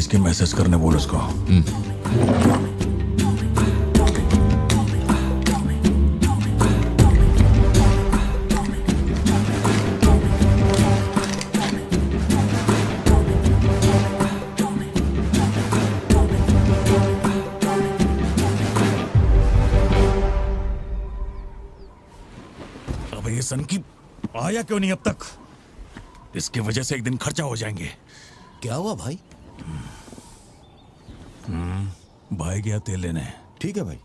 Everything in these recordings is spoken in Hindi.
पुलिस की मैसेज करने बोल उसको। अब ये सन की आया क्यों नहीं अब तक? इसकी वजह से एक दिन खर्चा हो जाएंगे। क्या हुआ भाई? भाई गया तेल लेने। ठीक है भाई।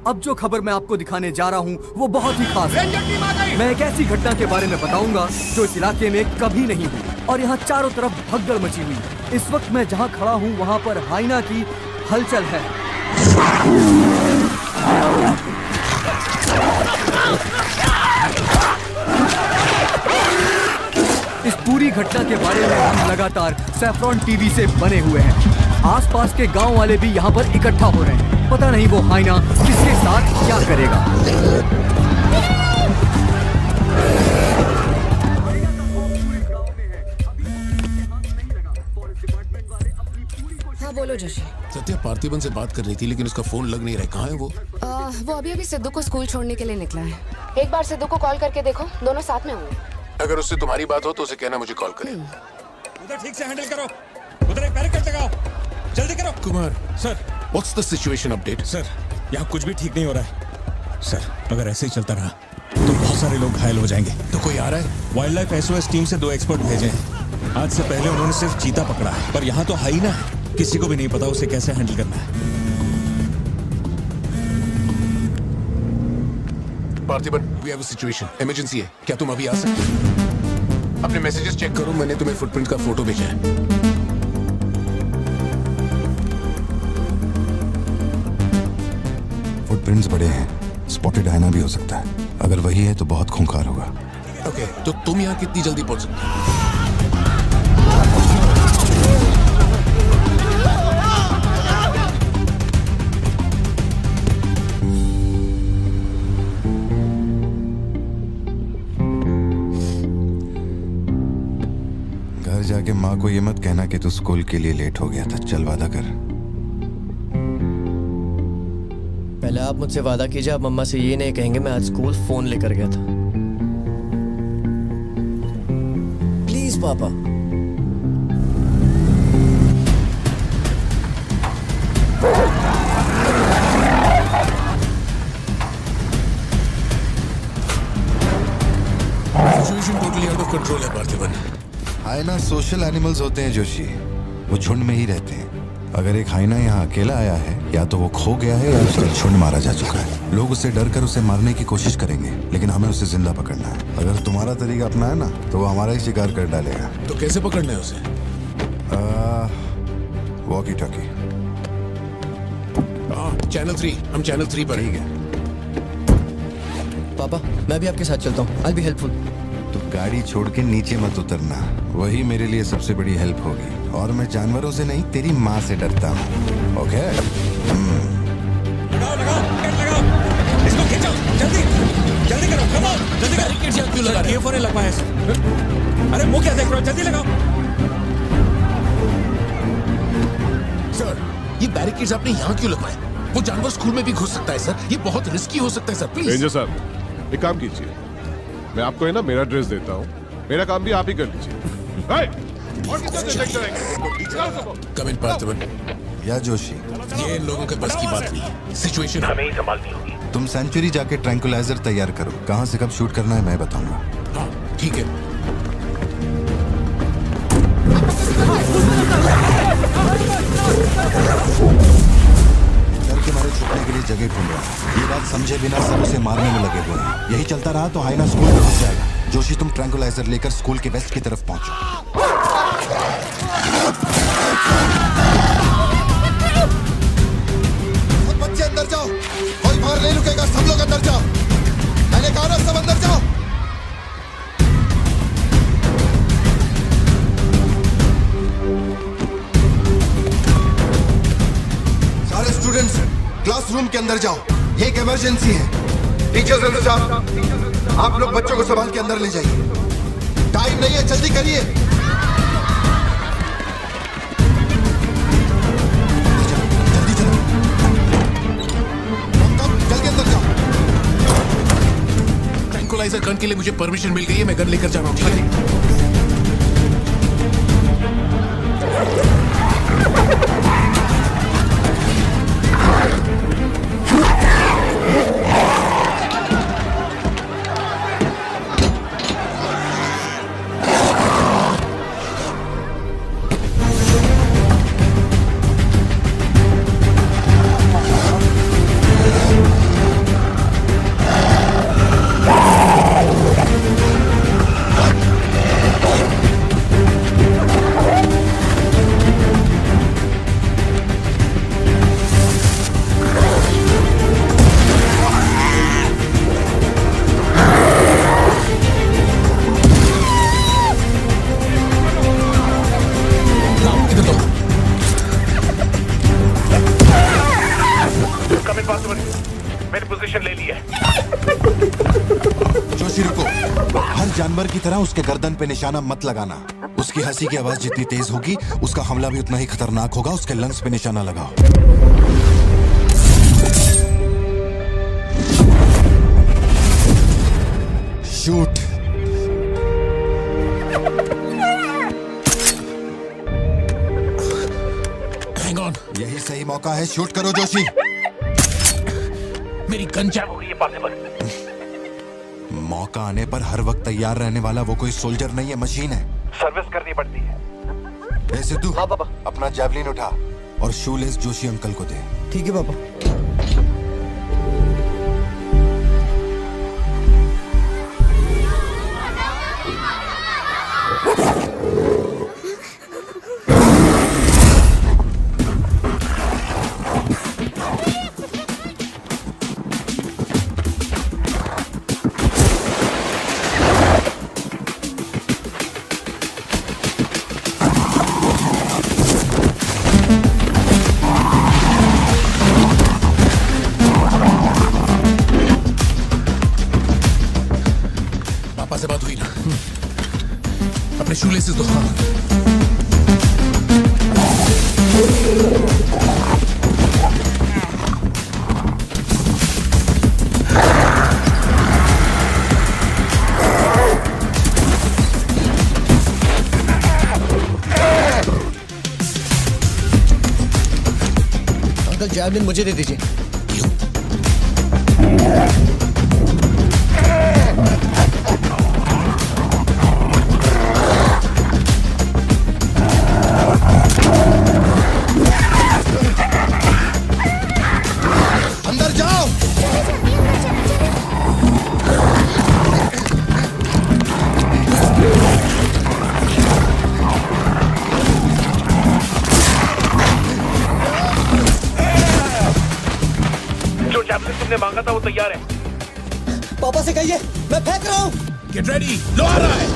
अब जो खबर मैं आपको दिखाने जा रहा हूँ वो बहुत ही खास है। मैं एक ऐसी घटना के बारे में बताऊंगा जो इस इलाके में कभी नहीं हुई और यहाँ चारों तरफ भगदड़ मची हुई। इस वक्त मैं जहाँ खड़ा हूँ वहाँ पर हाइना की हलचल है। इस पूरी घटना के बारे में हम लगातार सैफरॉन टीवी से बने हुए हैं। आसपास के गांव वाले भी यहाँ पर इकट्ठा हो रहे हैं। पता नहीं वो हाइना किसके साथ क्या करेगा। हाँ बोलो जोशी। सत्या पार्थिबन से बात कर रही थी लेकिन उसका फोन लग नहीं रहा है। कहाँ है वो? वो अभी सिद्धू को स्कूल छोड़ने के लिए निकला है। एक बार सिद्धू को कॉल करके देखो, दोनों साथ में होंगे। अगर उससे तुम्हारी बात हो तो उसे कहना मुझे कॉल करे। उधर ठीक से हैंडल करो, उधर एक बैरिकेड लगाओ, जल्दी करो। Kumar sir, what's the situation update? Sir यहाँ कुछ भी ठीक नहीं हो रहा है सर। अगर ऐसे ही चलता रहा तो बहुत सारे लोग घायल हो जाएंगे। तो कोई आ रहा है? वाइल्ड लाइफ एसओएस टीम से 2 एक्सपर्ट भेजे हैं। आज से पहले उन्होंने सिर्फ चीता पकड़ा है, पर यहाँ तो हाइना है। किसी को भी नहीं पता उसे कैसे हैंडल करना है। Parthiban, we have a situation, emergency है। क्या तुम अभी आ सकते हो? अपने मैसेजेस चेक करो, मैंने तुम्हें फुटप्रिंट का फोटो भेजा है। फुटप्रिंट्स बड़े हैं, स्पॉटेड हाइना भी हो सकता है। अगर वही है तो बहुत खूंखार होगा। ओके, तो तुम यहाँ कितनी जल्दी पहुंच सकते हो? घर जाके माँ को ये मत कहना कि तू स्कूल के लिए लेट हो गया था। चल वादा कर। पहले आप मुझसे वादा कीजिए, आप मम्मा से ये नहीं कहेंगे मैं आज स्कूल फोन लेकर गया था। प्लीज पापा। Situation totally out of control है पार्थिबन। हाइना सोशल एनिमल्स होते हैं जोशी, वो झुंड में ही रहते हैं। अगर एक हाइना यहाँ अकेला आया है, या तो वो खो गया है या उसका झुंड मारा जा चुका है। लोग उससे डर कर उसे मारने की कोशिश करेंगे, लेकिन हमें उसे जिंदा पकड़ना है। अगर तुम्हारा तरीका अपना है ना तो वो हमारा ही शिकार कर डालेगा। तो कैसे पकड़ना है उसे? Walkie talkie. चैनल 3, हम चैनल 3 पर ठीक है। पापा मैं भी आपके साथ चलता हूँ, आई बी हेल्पफुल। तो गाड़ी छोड़ के नीचे मत उतरना, वही मेरे लिए सबसे बड़ी हेल्प होगी। और मैं जानवरों से नहीं, तेरी माँ से डरता हूँ। ओके? लगाओ लगाओ, लगाओ, इसको खींचो, जल्दी जल्दी करो, कम ऑन, जल्दी करो। बैरिकेड्स यहाँ क्यों लगा रहे हो? ये लगवाया है। अरे मुंह क्या देख रहे हो, जल्दी लगाओ। सर, ये बैरिकेड्स आपने यहाँ क्यों लगवाए? वो जानवर स्कूल में भी घुस सकता है सर, ये बहुत रिस्की हो सकता है सर, प्लीज। रेंजर साहब, एक काम कीजिए, मैं आपको है ना मेरा ड्रेस देता हूँ, मेरा काम भी आप ही कर लीजिए। और कितना देर तक करेंगे? कम इन पार्थिबन। या जोशी, ये इन लोगों के बस की बात नहीं है। सिचुएशन हमें ही संभालनी होगी। तुम सेंचुरी जाके ट्रैंकुलाइजर तैयार करो। कहाँ से कब शूट करना है मैं बताऊंगा। हाँ ठीक है। डर के मारे छुपने के लिए जगह ढूंढ रहा है। ये बात समझे बिना सब उसे मारने में लगे हुए हैं। यही चलता रहा तो हाइना स्कूल में घुस जाएगा। जोशी, तुम ट्रैंकुलाइजर लेकर स्कूल के वेस्ट की तरफ पहुंचो। स्टूडेंट्स क्लासरूम के अंदर जाओ, ये एक इमरजेंसी है। टीचर्स एंड स्टाफ, आप लोग बच्चों को संभाल के अंदर ले जाइए। टाइम नहीं है, जल्दी करिए। जल्दी चलो, जल्दी अंदर जाओ। ट्रैंकुलाइजर गन के लिए मुझे परमिशन मिल गई है, मैं गन लेकर जा रहा हूँ। ठीक है? जानवर की तरह उसके गर्दन पे निशाना मत लगाना। उसकी हंसी की आवाज जितनी तेज होगी, उसका हमला भी उतना ही खतरनाक होगा। उसके लंग्स पे निशाना लगाओ। शूट। हैंग ऑन, यही सही मौका है, शूट करो जोशी। मेरी गन जैम हो गई है पार्थिवन। मौका आने पर हर वक्त तैयार रहने वाला वो कोई सोल्जर नहीं है, मशीन है। सर्विस करनी पड़ती है। ए सिद्धू, हाँ पापा। अपना जैवलिन उठा और शूलेस जोशी अंकल को दे। ठीक है पापा। से बात हुई ना? अपने शूलेसेस दो। अंकल जैवलिन मुझे दे दीजिए। क्यों? तुमने मांगा था वो तैयार है। पापा से कहिए मैं फेंक रहा हूँ। गेट रेडी, लो आ रहा है।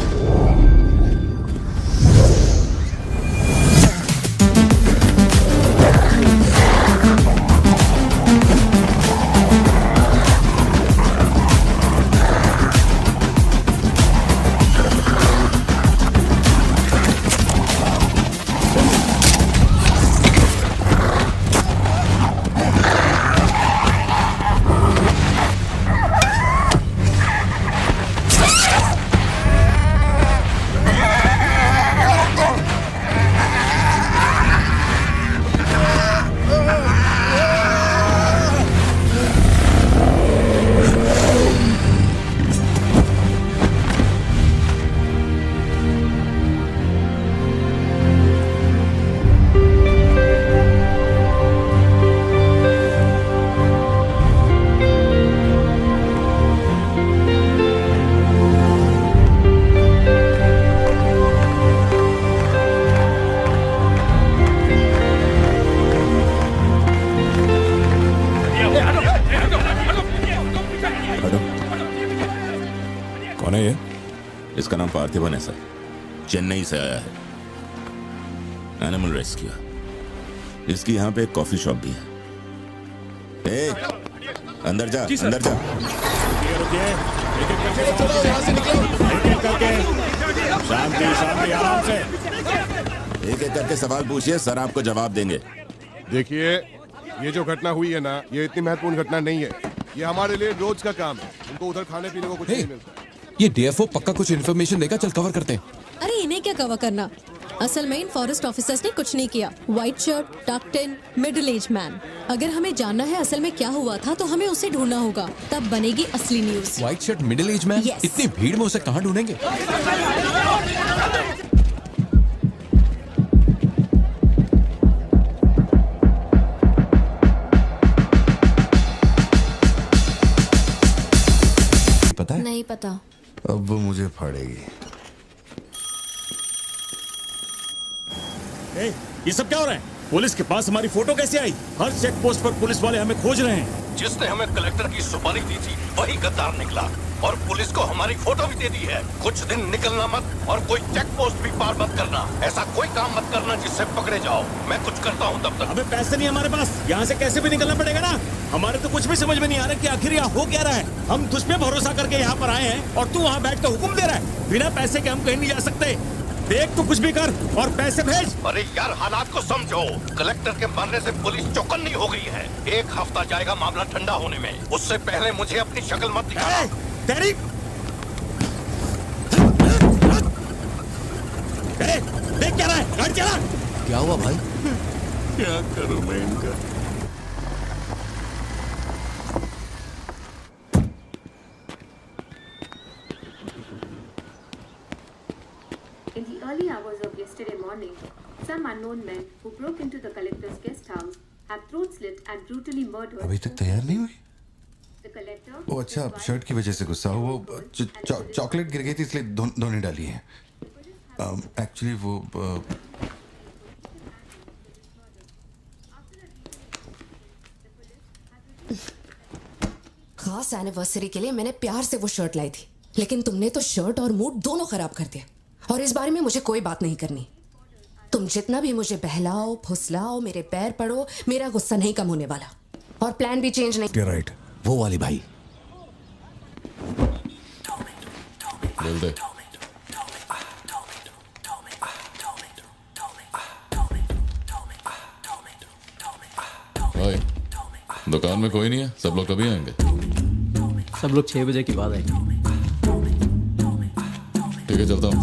कौन है ये? इसका नाम पार्थिवन है सर, चेन्नई से आया है, एनिमल रेस्क्यू। इसकी यहाँ पे एक कॉफी शॉप भी है। अंदर जा, अंदर जा। रुकिए, यहाँ से निकलो। एक-एक करके, शांति शांति, आराम से। एक-एक करके सवाल पूछिए, सर आपको जवाब देंगे। देखिए, ये जो घटना हुई है ना, ये इतनी महत्वपूर्ण घटना नहीं है। ये हमारे लिए रोज का काम है। उनको उधर खाने पीने को कुछ नहीं मिलता। ये डीएफओ पक्का कुछ इन्फॉर्मेशन देगा, चल कवर करते हैं। अरे इन्हें क्या कवर करना, असल में इन फॉरेस्ट ऑफिसर्स ने कुछ नहीं किया। व्हाइट शर्ट, टक्ड इन, मिडिल एज मैन। अगर हमें जानना है असल में क्या हुआ था तो हमें उसे ढूंढना होगा, तब बनेगी असली news. White shirt, middle age man, Yes. इतनी भीड़ में उसे कहाँ ढूंढेंगे? पता है? नहीं पता। अब वो मुझे फाड़ेगी। ये सब क्या हो रहा है? पुलिस के पास हमारी फोटो कैसे आई? हर चेक पोस्ट पर पुलिस वाले हमें खोज रहे हैं। जिसने हमें कलेक्टर की सुपारी दी थी वही गद्दार निकला और पुलिस को हमारी फोटो भी दे दी है। कुछ दिन निकलना मत और कोई चेक पोस्ट भी पार मत करना। ऐसा कोई काम मत करना जिससे पकड़े जाओ। मैं कुछ करता हूँ तब तक। हमें पैसे नहीं हमारे पास, यहाँ से कैसे भी निकलना पड़ेगा ना। हमारे तो कुछ भी समझ में नहीं आ रहा कि आखिर यहाँ हो क्या रहा है। हम तुझ पे भरोसा करके यहाँ पर आए हैं और तू वहाँ बैठ कर हुक्म दे रहा है। बिना पैसे के हम कहीं नहीं जा सकते। देख तू कुछ भी कर और पैसे भेज। अरे यार, हालात को समझो। कलेक्टर के मरने से पुलिस चौकन्नी हो गई है। 1 हफ्ता जाएगा मामला ठंडा होने में। उससे पहले मुझे अपनी शक्ल मत दिखाना। तेरी देख क्या रहा है? गाड़ी चला। क्या हुआ भाई? क्या करूं मैं इनका? In the early hours of yesterday morning, some unknown men who broke into the collector's guest house have throat slit and brutally murdered. अभी तक तैयार नहीं हुई? The collector. ओ अच्छा, शर्ट की वजह से गुस्सा हो। वो चॉकलेट गिर गई थी इसलिए धोने डाली है। एक्चुअली वो खास एनिवर्सरी के लिए मैंने प्यार से वो शर्ट लाई थी, लेकिन तुमने तो शर्ट और मूड दोनों खराब कर दिया। और इस बारे में मुझे कोई बात नहीं करनी। तुम जितना भी मुझे बहलाओ फुसलाओ, मेरे पैर पड़ो, मेरा गुस्सा नहीं कम होने वाला। और प्लान भी चेंज नहीं। राइट, वो वाली भाई। बोल दे। भाई, दुकान में कोई नहीं है, सब लोग कभी आएंगे? सब लोग 6 बजे के बाद आएंगे। ठीक है, चलता हूँ।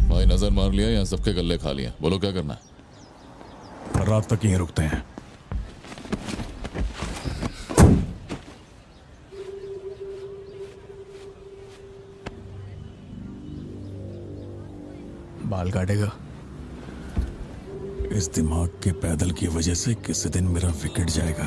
भाई नजर मार लिया, यहाँ सबके गल्ले खा लिया। बोलो क्या करना है? रात तक यहीं रुकते हैं। बाल काटेगा? इस दिमाग के पैदल की वजह से किसी दिन मेरा विकेट जाएगा।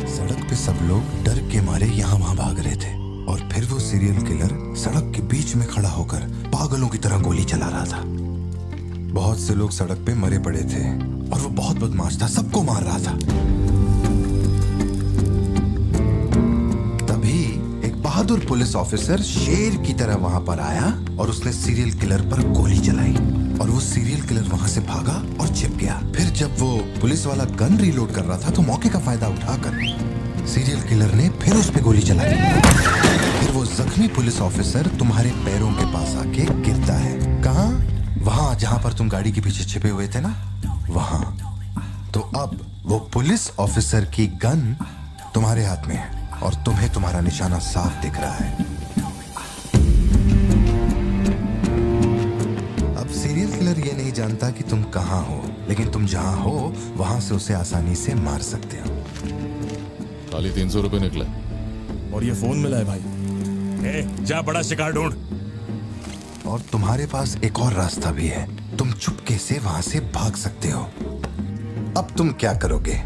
सड़क पे सब लोग डर के मारे यहाँ वहाँ भाग रहे थे और फिर वो सीरियल किलर सड़क के बीच में खड़ा होकर पागलों की तरह गोली चला रहा था। बहुत से लोग सड़क पे मरे पड़े थे और वो बहुत बदमाश था, सबको मार रहा था। तभी एक बहादुर पुलिस ऑफिसर शेर की तरह वहां पर आया और उसने सीरियल किलर पर गोली चलाई और वो सीरियल किलर वहां से भागा और छिप गया। फिर जब वो पुलिस वाला गन रीलोड कर रहा था तो मौके का फायदा उठाकर सीरियल किलर ने फिर उस पे गोली चलाई। फिर वो जख्मी पुलिस ऑफिसर तुम्हारे पैरों के पास आके गिरता है। कहाँ? वहां जहां पर तुम गाड़ी के पीछे छिपे हुए थे ना, वहां। तो अब वो पुलिस ऑफिसर की गन तुम्हारे हाथ में है और तुम्हें तुम्हारा निशाना साफ दिख रहा है। अब सीरियल किलर ये नहीं जानता कि तुम कहां हो, लेकिन तुम जहां हो वहां से उसे आसानी से मार सकते हो। खाली 300 रुपए निकले और ये फोन मिला है भाई। जा बड़ा शिकार ढूंढ। और तुम्हारे पास एक और रास्ता भी है, तुम चुपके से वहां से भाग सकते हो। अब तुम क्या करोगे?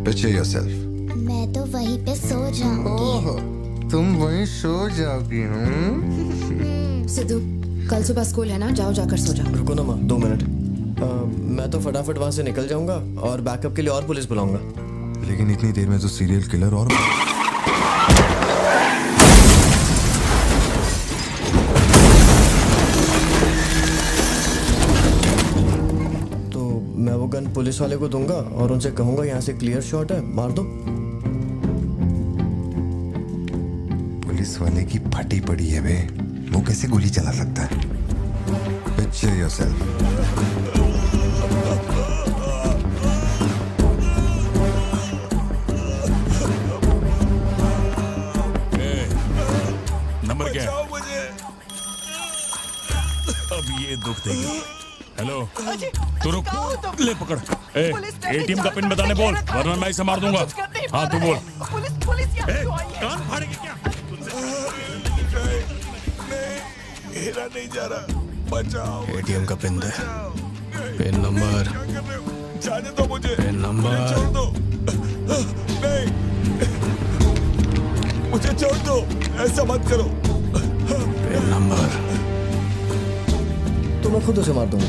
Picture yourself. मैं तो वहीं पे सो जाऊंगी। तुम वहीं सो जाओगी? सिद्धू, कल सुबह स्कूल है ना, जाओ जाकर सो जाओ। रुको ना माँ, 2 मिनट। मैं तो फटाफट वहां से निकल जाऊंगा और बैकअप के लिए और पुलिस बुलाऊंगा। लेकिन इतनी देर में तो सीरियल किलर और तो मैं वो गन पुलिस वाले को दूंगा और उनसे कहूंगा यहाँ से क्लियर शॉट है, मार दो। पुलिस वाले की फटी पड़ी है बे, वो कैसे गोली चला सकता है? Picture yourself. नंबर क्या है? अब ये दुख देगी। हेलो, तू रुक, ले पकड़। एटीएम का पिन बताने बोल, वरना मैं इसे मार दूंगा। हाँ तू बोल। कान फाड़ेगी क्या? मेरा नहीं जा रहा, बचाओ। एटीएम का पिन दे, पिन नंबर, जाने दो मुझे, पिन नंबर। छोड़ दो, नहीं, मुझे छोड़ दो, ऐसा मत करो। पिन नंबर तो मैं खुद उसे मार दूंगा।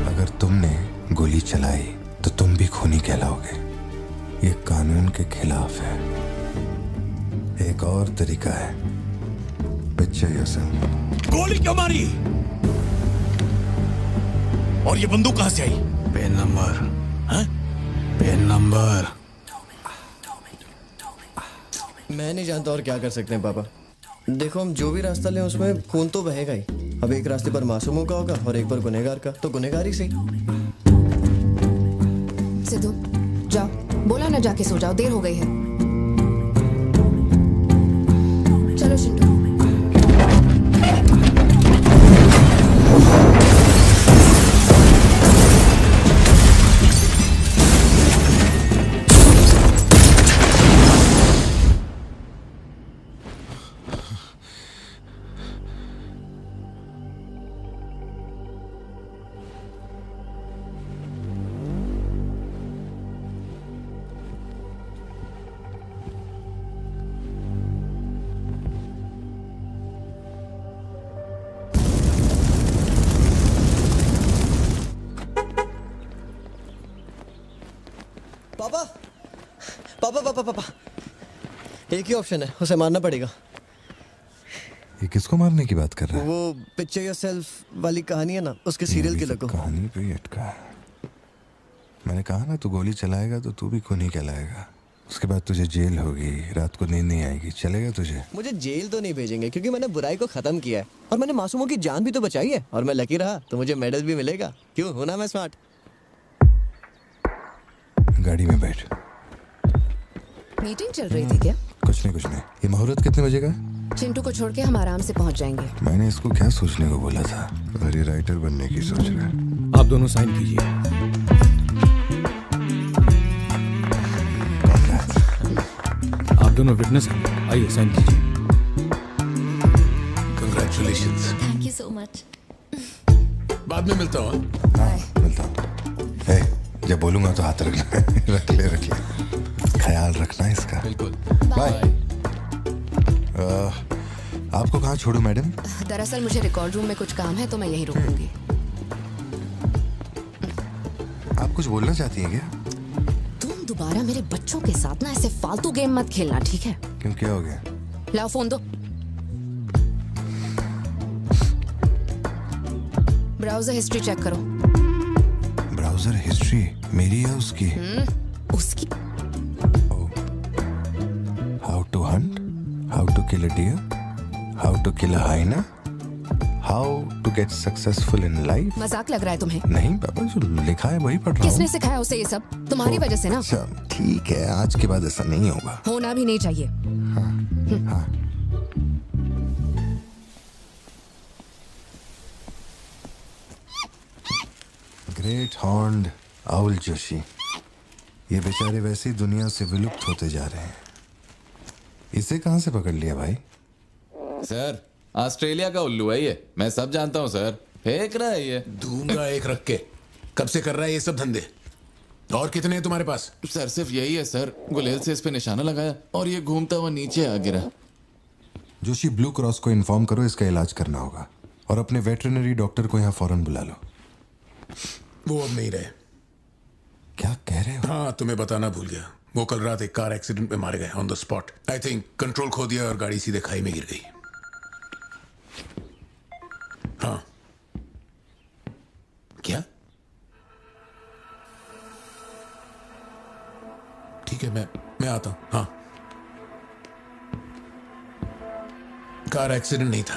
अगर तुमने गोली चलाई तो तुम भी खूनी कहलाओगे। ये कानून के खिलाफ है। एक और तरीका है, पिक्चर योरसेल्फ। गोली क्यों मारी? और ये बंदूक कहां से आई? पिन नंबर, हाँ? Pin number. मैं नहीं जानता और क्या कर सकते हैं पापा। देखो हम जो भी रास्ता लें उसमें खून तो बहेगा ही। अब एक रास्ते पर मासूमों का होगा और एक पर गुनहगार का, तो गुनहगार ही सही। सिद्धू जाओ, बोला ना जाके सो जाओ, देर हो गई है। चलो चिंटू। पापा पापा पापा पापा, एक ही ऑप्शन है, उसे मारना पड़ेगा। ये किसको मारने की बात कर रहा है? वो पिक्चर योरसेल्फ वाली कहानी है ना, उसके सीरियल किलर को। कहानी पे ही अटका है। मैंने कहा ना, तू गोली चलाएगा तो तू भी खूनी कहलाएगा। उसके बाद तुझे जेल होगी, रात को नींद नहीं आएगी। चलेगा तुझे? मुझे जेल तो नहीं भेजेंगे क्योंकि मैंने बुराई को खत्म किया है और मैंने मासूमों की जान भी तो बचाई है। और मैं लकी रहा तो मुझे मेडल भी मिलेगा। क्यों, हूं ना मैं स्मार्ट? गाड़ी में बैठ। मीटिंग चल रही थी क्या? कुछ नहीं। ये मुहूर्त कितने बजे का? चिंटू को छोड़ के हम आराम से पहुंच जाएंगे। मैंने इसको क्या सोचने को बोला था? और ये राइटर बनने की सोच रहा है। आप दोनों साइन कीजिए। आप दोनों विटनेस हैं, आइए साइन कीजिए। Congratulations. Thank you so much. बाद में मिलता हूँ। हाँ, मिलता हूँ। जब बोलूंगा तो हाथ रखना। रख ले। ख्याल रखना इसका। बिल्कुल। बाय। आपको कहाँ छोड़ूं मैडम? दरअसल मुझे रिकॉर्ड रूम में कुछ काम है तो मैं यहीं रुकूंगी। आप कुछ बोलना चाहती हैं क्या? तुम दोबारा मेरे बच्चों के साथ ना ऐसे फालतू गेम मत खेलना, ठीक है? क्यों, क्या हो गया? लाओ फोन दो। ब्राउजर हिस्ट्री चेक करो। ब्राउजर हिस्ट्री मेरी या उसकी? उसकी। How to hunt, how to kill a deer, how to kill a hyena, how to get successful in life. मजाक लग रहा है तुम्हें? नहीं पापा, जो लिखा है वही पढ़ रहा हूँ। किसने सिखाया उसे ये सब? तुम्हारी वजह से ना। अच्छा ठीक है, आज के बाद ऐसा नहीं होगा। होना भी नहीं चाहिए। हाँ। ग्रेट हॉर्न्ड आउल जोशी, ये बेचारे वैसी दुनिया से विलुप्त होते जा रहे हैं। इसे कहां से पकड़ लिया भाई? सर ऑस्ट्रेलिया का उल्लू है ये, मैं सब जानता हूँ सर। फेंक रहा है ये। दूंगा एक रख के। कब से कर रहा है ये सब धंधे? और कितने हैं तुम्हारे पास? सर सिर्फ यही है सर, गुलेल से इस पे निशाना लगाया और ये घूमता हुआ नीचे आ गिरा। जोशी, ब्लू क्रॉस को इन्फॉर्म करो, इसका इलाज करना होगा। और अपने वेटरनरी डॉक्टर को यहाँ फौरन बुला लो। वो अब नहीं रहे। क्या कह रहे हो? हाँ, तुम्हें बताना भूल गया। वो कल रात एक कार एक्सीडेंट में मारे गए on the spot. I think control खो दिया और गाड़ी सीधे खाई में गिर गई। हाँ। क्या? ठीक है, मैं आता हूं। हाँ, कार एक्सीडेंट नहीं था,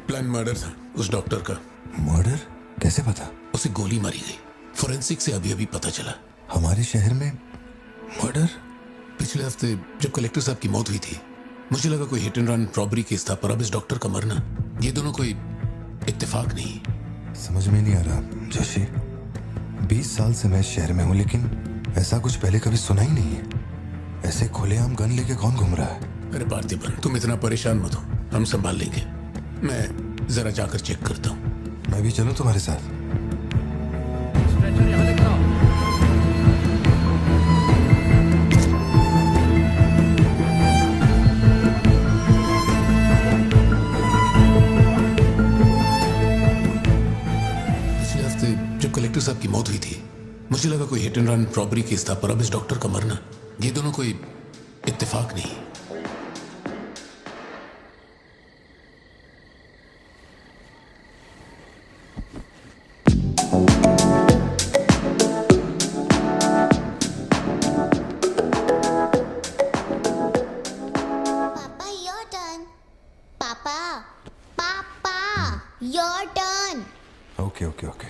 प्लान मर्डर था उस डॉक्टर का। मर्डर? कैसे पता? उसे गोली मारी गई। फोरेंसिक से अभी अभी पता चला। हमारे शहर में मर्डर? पिछले हफ्ते जब कलेक्टर साहब की मौत हुई थी, मुझे लगा कोई hit and run robbery case था, पर अब इस डॉक्टर का मरना, ये दोनों कोई इत्तेफाक नहीं। समझ में नहीं आ रहा जोशी। 20 साल से मैं शहर में हूँ, लेकिन ऐसा कुछ पहले कभी सुना ही नहीं है। ऐसे खुलेआम गन लेके कौन घूम रहा है? अरे पार्थिबन, तुम इतना परेशान मत हो, हम संभाल लेंगे। मैं जरा जाकर चेक करता हूँ। मैं भी चलूं तुम्हारे साथ? पिछले हफ्ते जब कलेक्टर साहब की मौत हुई थी, मुझे लगा कोई hit and run robbery case था, पर अब इस डॉक्टर का मरना, ये दोनों कोई इत्तेफाक नहीं। Your turn. Okay okay okay.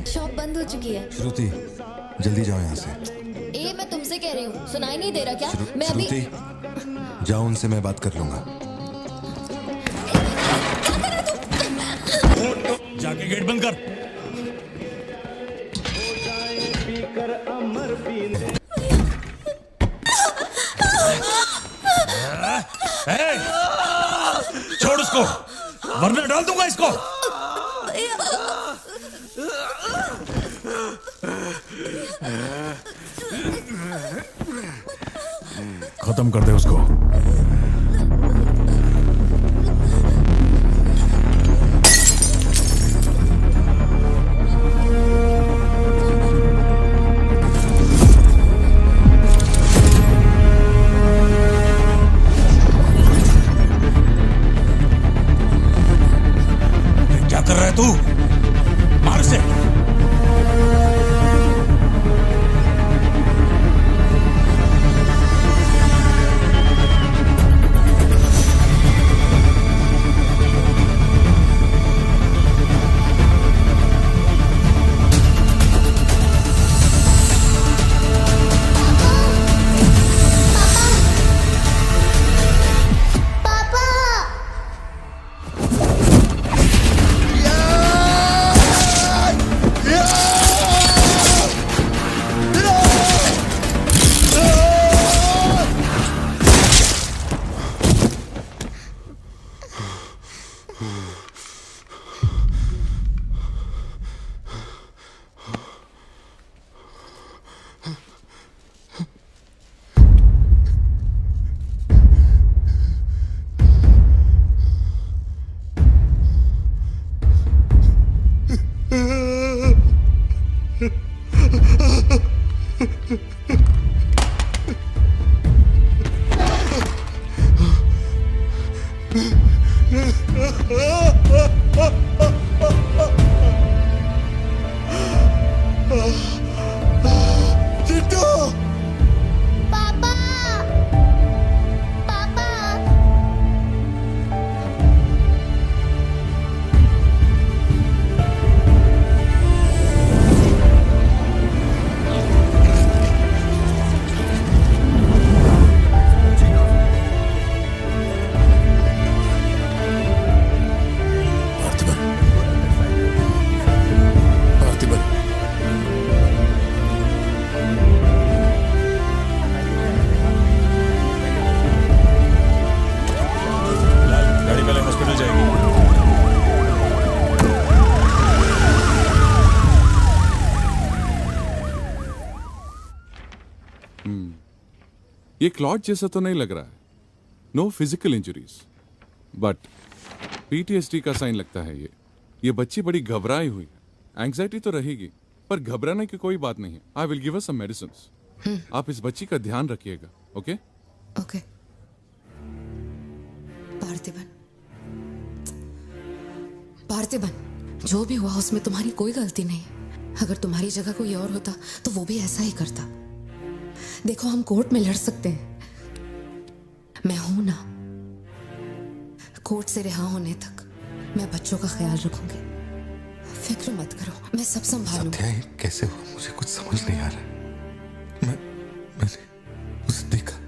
Shop बंद हो चुकी है। श्रुति, जल्दी जाओ यहाँ से। ए, मैं तुमसे कह रही हूँ, सुनाई नहीं दे रहा क्या? मैं अभी श्रुति, जाओ, उनसे मैं बात कर लूंगा। जाके गेट बंद कर। छोड़ उसको, वरना डाल दूंगा इसको। खत्म कर दे उसको। क्या कर रहा है तू? मार से। ये क्लॉट जैसा तो नहीं लग रहा है। No physical injuries, but PTSD का साइन लगता है ये बच्ची बड़ी घबराई हुई है। एंग्जाइटी तो रहेगी, पर घबराने की कोई बात नहीं है। I will give her some medicine. आप इस बच्ची का ध्यान रखिएगा, ओके? ओके। पार्थिबन, जो भी हुआ उसमें तुम्हारी कोई गलती नहीं। अगर तुम्हारी जगह कोई और होता तो वो भी ऐसा ही करता। देखो, हम कोर्ट में लड़ सकते हैं, मैं हूं ना। कोर्ट से रिहा होने तक मैं बच्चों का ख्याल रखूंगी। फिक्र मत करो, मैं सब संभालूंगी। सत्या, ये कैसे हुआ? मुझे कुछ समझ नहीं आ रहा।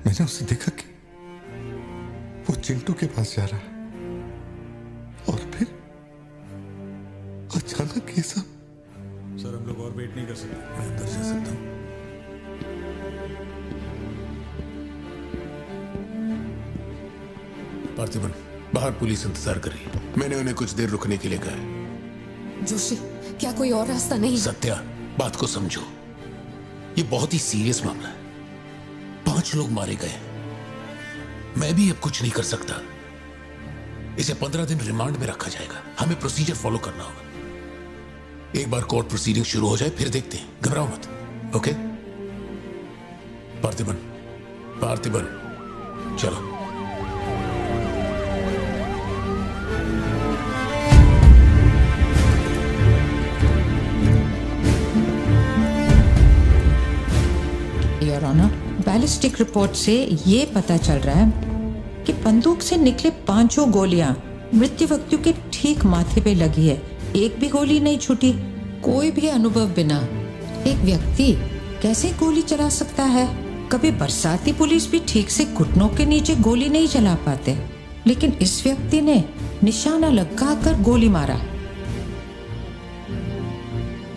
मैंने उसे देखा कि वो चिंटू के पास जा रहा है, और फिर अचानक ये सब। सर, हम लोग और वेट नहीं कर सकते, मैं अंदर जा सकता हूँ? पार्थिबन, बाहर पुलिस इंतजार कर रही है। मैंने उन्हें कुछ देर रुकने के लिए कहा है। जोशी, क्या कोई और रास्ता नहीं? सत्या, बात को समझो, ये बहुत ही सीरियस मामला है। 5 लोग मारे गए। मैं भी अब कुछ नहीं कर सकता। इसे 15 दिन रिमांड में रखा जाएगा। हमें प्रोसीजर फॉलो करना होगा। एक बार कोर्ट प्रोसीडिंग शुरू हो जाए फिर देखते हैं। घबराओ मत, ओके? पार्थिबन, चलो। योर ऑनर, बैलिस्टिक रिपोर्ट से ये पता चल रहा है कि बंदूक से निकले 5 गोलियां मृत्यु व्यक्ति के ठीक माथे पे लगी है। एक भी गोली नहीं छूटी। कोई भी अनुभव बिना एक व्यक्ति कैसे गोली चला सकता है? कभी बरसाती पुलिस भी ठीक से घुटनों के नीचे गोली नहीं चला पाते, लेकिन इस व्यक्ति ने निशाना लगाकर गोली मारा।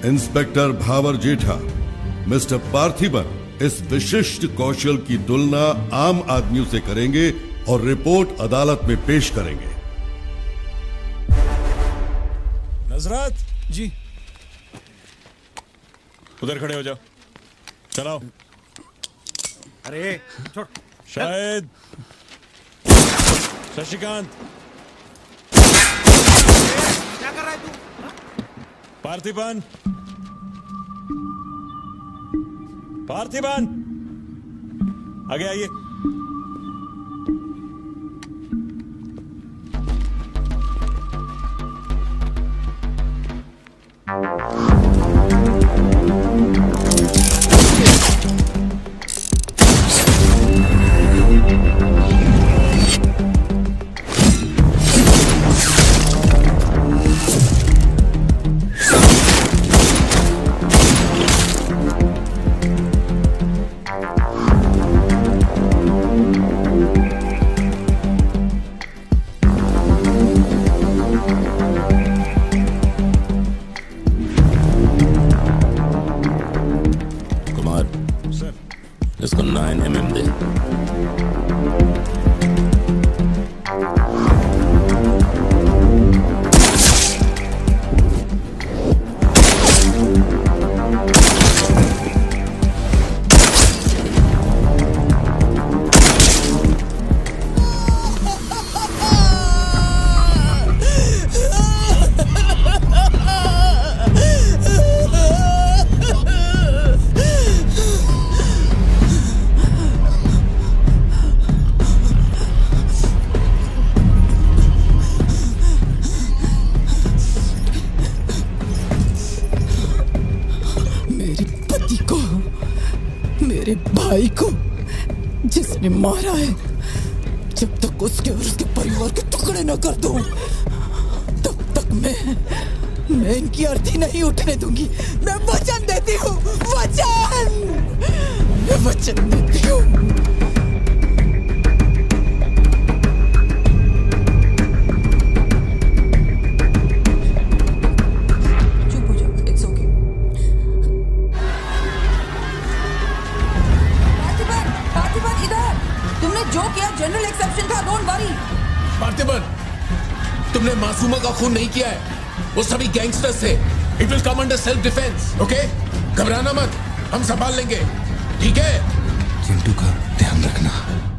इंस्पेक्टर भावर जेठा, मिस्टर पार्थिबन इस विशिष्ट कौशल की तुलना आम आदमियों से करेंगे और रिपोर्ट अदालत में पेश करेंगे। नजरत जी, उधर खड़े हो जाओ। चलाओ। अरे छोड़। शायद शशिकांत, क्या कर रहा है तू? पार्थिबन, आगे आइए। इसको 9mm दे। मेरे भाई को जिसने मारा है, जब तक उसके और उसके परिवार के टुकड़े न कर दूं, तब तक मैं इनकी अर्थी नहीं उठने दूंगी। मैं वचन देती हूँ, मैं वचन देती हूँ। जो किया जनरल एक्सेप्शन था, डोंट वरी। पार्थिबन, तुमने मासूमा का खून नहीं किया है, वो सभी गैंगस्टर्स थे। It will come under self defence, okay? घबराना मत, हम संभाल लेंगे, ठीक है? बिट्टू का ध्यान रखना।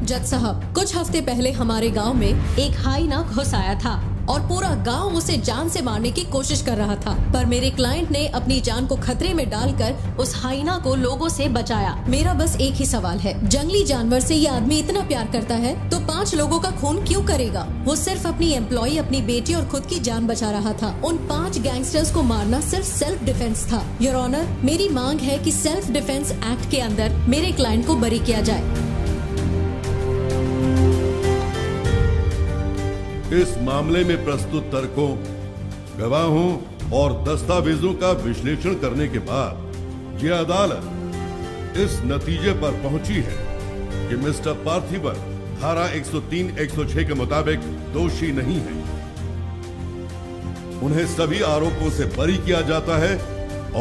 जज साहब, कुछ हफ्ते पहले हमारे गांव में एक हाइना घुस आया था और पूरा गांव उसे जान से मारने की कोशिश कर रहा था, पर मेरे क्लाइंट ने अपनी जान को खतरे में डालकर उस हाइना को लोगों से बचाया। मेरा बस एक ही सवाल है, जंगली जानवर से ये आदमी इतना प्यार करता है तो 5 लोगों का खून क्यों करेगा? वो सिर्फ अपनी एम्प्लॉय, अपनी बेटी और खुद की जान बचा रहा था। उन 5 गैंगस्टर्स को मारना सिर्फ सेल्फ डिफेंस था। योर ऑनर, मेरी मांग है कि सेल्फ डिफेंस एक्ट के अंदर मेरे क्लाइंट को बरी किया जाए। इस मामले में प्रस्तुत तर्कों, गवाहों और दस्तावेजों का विश्लेषण करने के बाद यह अदालत इस नतीजे पर पहुंची है कि मिस्टर पार्थिबन धारा 103-106 के मुताबिक दोषी नहीं है। उन्हें सभी आरोपों से बरी किया जाता है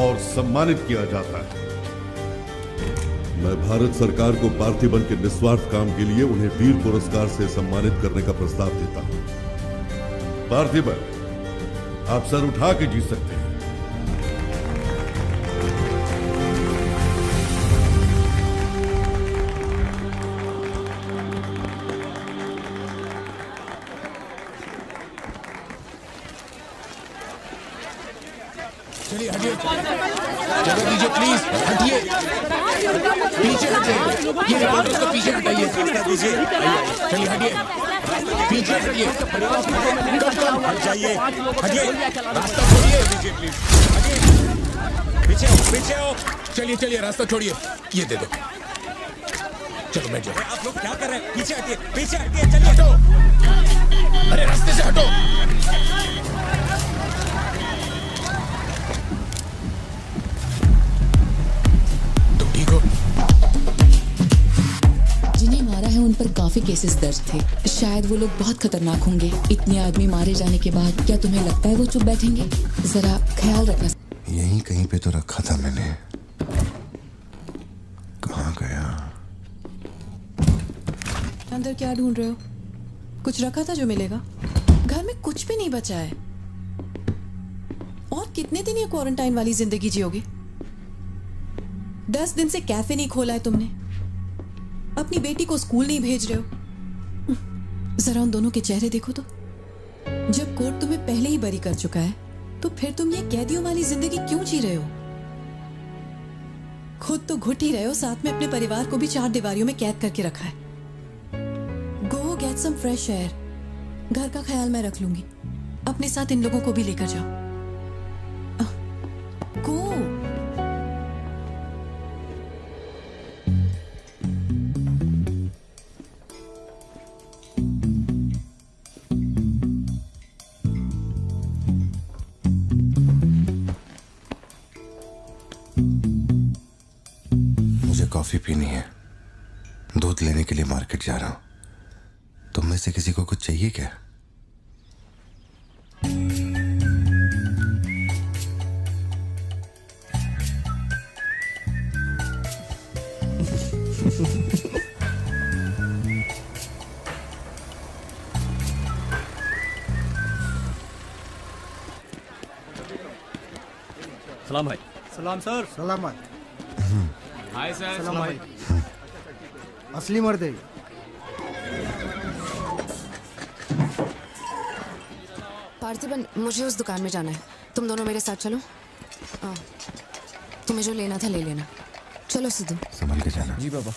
और सम्मानित किया जाता है। मैं भारत सरकार को पार्थिबन के निस्वार्थ काम के लिए उन्हें वीर पुरस्कार से सम्मानित करने का प्रस्ताव देता हूं। पार्थिबन, आप सर उठा के जीत सकते हैं। चलिए हटिए, जगह दीजिए प्लीज, हटिए, पीछे हटिए, ये रिपोर्टर्स को पीछे हटाइए, चलिए हटिए, पीछे हटिए, हट जाइए, हटिए, रास्ता छोड़िए, दीजिए प्लीज, हटिए, पीछे हो, पीछे हो, चलिए चलिए रास्ता छोड़िए, ये दे दो, चलो बैठ जाओ। आप लोग क्या कर रहे हैं? पीछे हटिए, चलिए, हटो, अरे रास्ते से हटो। जिन्हें मारा है उन पर काफी केसेस दर्ज थे। शायद वो लोग बहुत खतरनाक होंगे। इतने आदमी मारे जाने के बाद क्या तुम्हें लगता है वो चुप बैठेंगे? जरा ख्याल रखना। यहीं कहीं पे तो रखा था मैंने, कहाँ गया? अंदर क्या ढूंढ रहे हो? कुछ रखा था जो मिलेगा? घर में कुछ भी नहीं बचा है। और कितने दिन ये क्वारंटाइन वाली जिंदगी जियोगे? 10 दिन से कैफे नहीं खोला है तुमने, अपनी बेटी को स्कूल नहीं भेज रहे हो। जरा उन दोनों के चेहरे देखो तो। जब कोर्ट तुम्हें पहले ही बरी कर चुका है तो फिर तुम ये कैदियों वाली जिंदगी क्यों जी रहे हो? खुद तो घुट ही रहे हो, साथ में अपने परिवार को भी 4 दीवारियों में कैद करके रखा है। Go get some fresh air. घर का ख्याल मैं रख लूंगी। अपने साथ इन लोगों को भी लेकर जाओ। गो। कॉफी पीनी है, दूध लेने के लिए मार्केट जा रहा हूं। तुम में से किसी को कुछ चाहिए क्या? सलाम भाई। सलाम सर। सलाम भाई। Hi sir. सलाम भाई। असली मर्द है। पार्थिबन, मुझे उस दुकान में जाना है, तुम दोनों मेरे साथ चलो। तुम्हें जो लेना था ले लेना। चलो सिद्धू। संभल के जाना। जी पापा।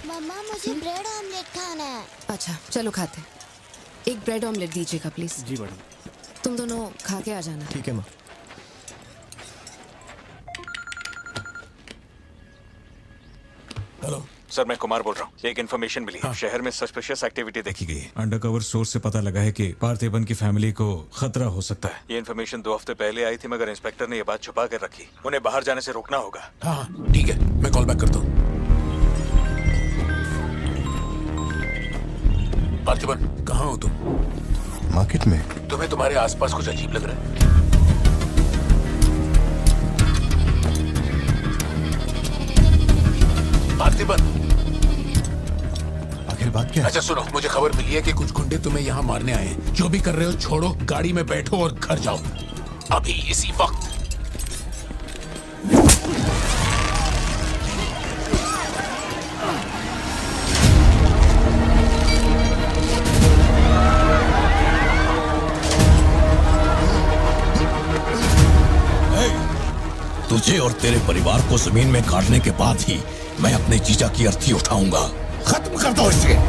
मम्मा मुझे ब्रेड ऑमलेट खाना है। अच्छा चलो खाते। एक ब्रेड ऑमलेट दीजिएगा प्लीज। जी मैडम। तुम दोनों खा के आ जाना। ठीक है माँ। हेलो सर, मैं कुमार बोल रहा हूँ। एक इन्फॉर्मेशन मिली है। शहर में सस्पिशियस एक्टिविटी देखी गई है। अंडरकवर सोर्स से पता लगा है कि पार्थिबन की फैमिली को खतरा हो सकता है। ये इन्फॉर्मेशन 2 हफ्ते पहले आई थी, मगर इंस्पेक्टर ने ये बात छुपा कर रखी। उन्हें बाहर जाने से रोकना होगा। हाँ ठीक है, मैं कॉल बैक करता हूँ। पार्थिबन, कहाँ हो तुम? मार्केट में। तुम्हें तुम्हारे आसपास कुछ अजीब लग रहा है? पार्थिबन, आखिर बात क्या है? अच्छा सुनो, मुझे खबर मिली है कि कुछ गुंडे तुम्हें यहाँ मारने आए हैं। जो भी कर रहे हो छोड़ो, गाड़ी में बैठो और घर जाओ अभी इसी वक्त। तुझे और तेरे परिवार को जमीन में गाड़ने के बाद ही मैं अपने जीजा की अर्थी उठाऊंगा। खत्म कर दो इसे।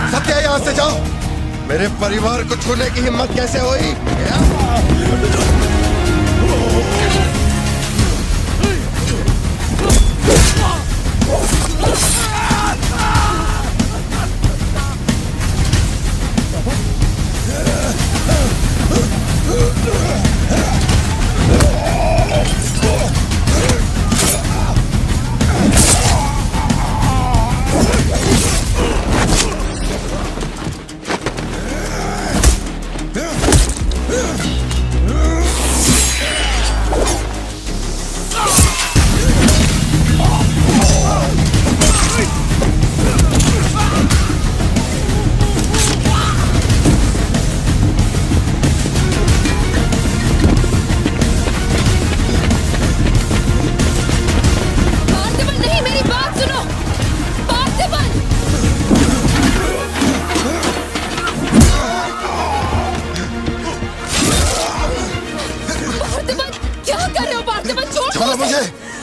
सत्या, यहाँ से जाओ। मेरे परिवार को छूने की हिम्मत कैसे हुई?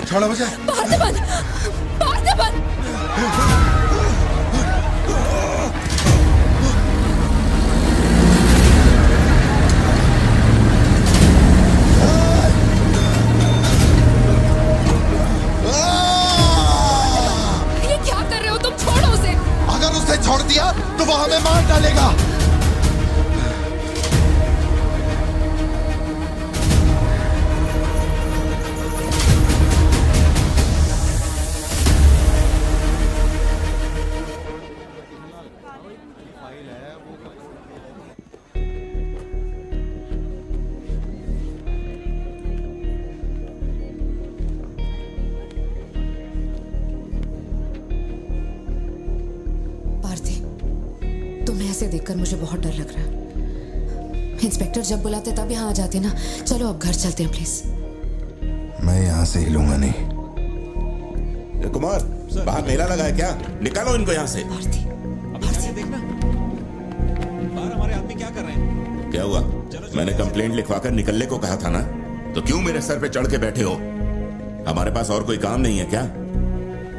छोड़ो मुझे। पार्थिबन! पार्थिबन! ये क्या कर रहे हो तुम? छोड़ो उसे। अगर उसे छोड़ दिया तो वो हमें मार डालेगा। ऐसे देखकर मुझे बहुत डर लग रहा है। इंस्पेक्टर जब बुलाते तब यहाँ आ जाते ना। चलो अब घर चलते हैं प्लीज। मैं यहाँ से हिलूंगा नहीं। कुमार, बाहर मेला लगा है क्या? निकालो इनको यहाँ से। देखना बाहर हमारे आदमी क्या कर रहे हैं। क्या हुआ? मैंने कंप्लेंट लिखवाकर निकलने को कहा था ना, तो क्यों मेरे सर पे चढ़ के बैठे हो? हमारे पास और कोई काम नहीं है क्या?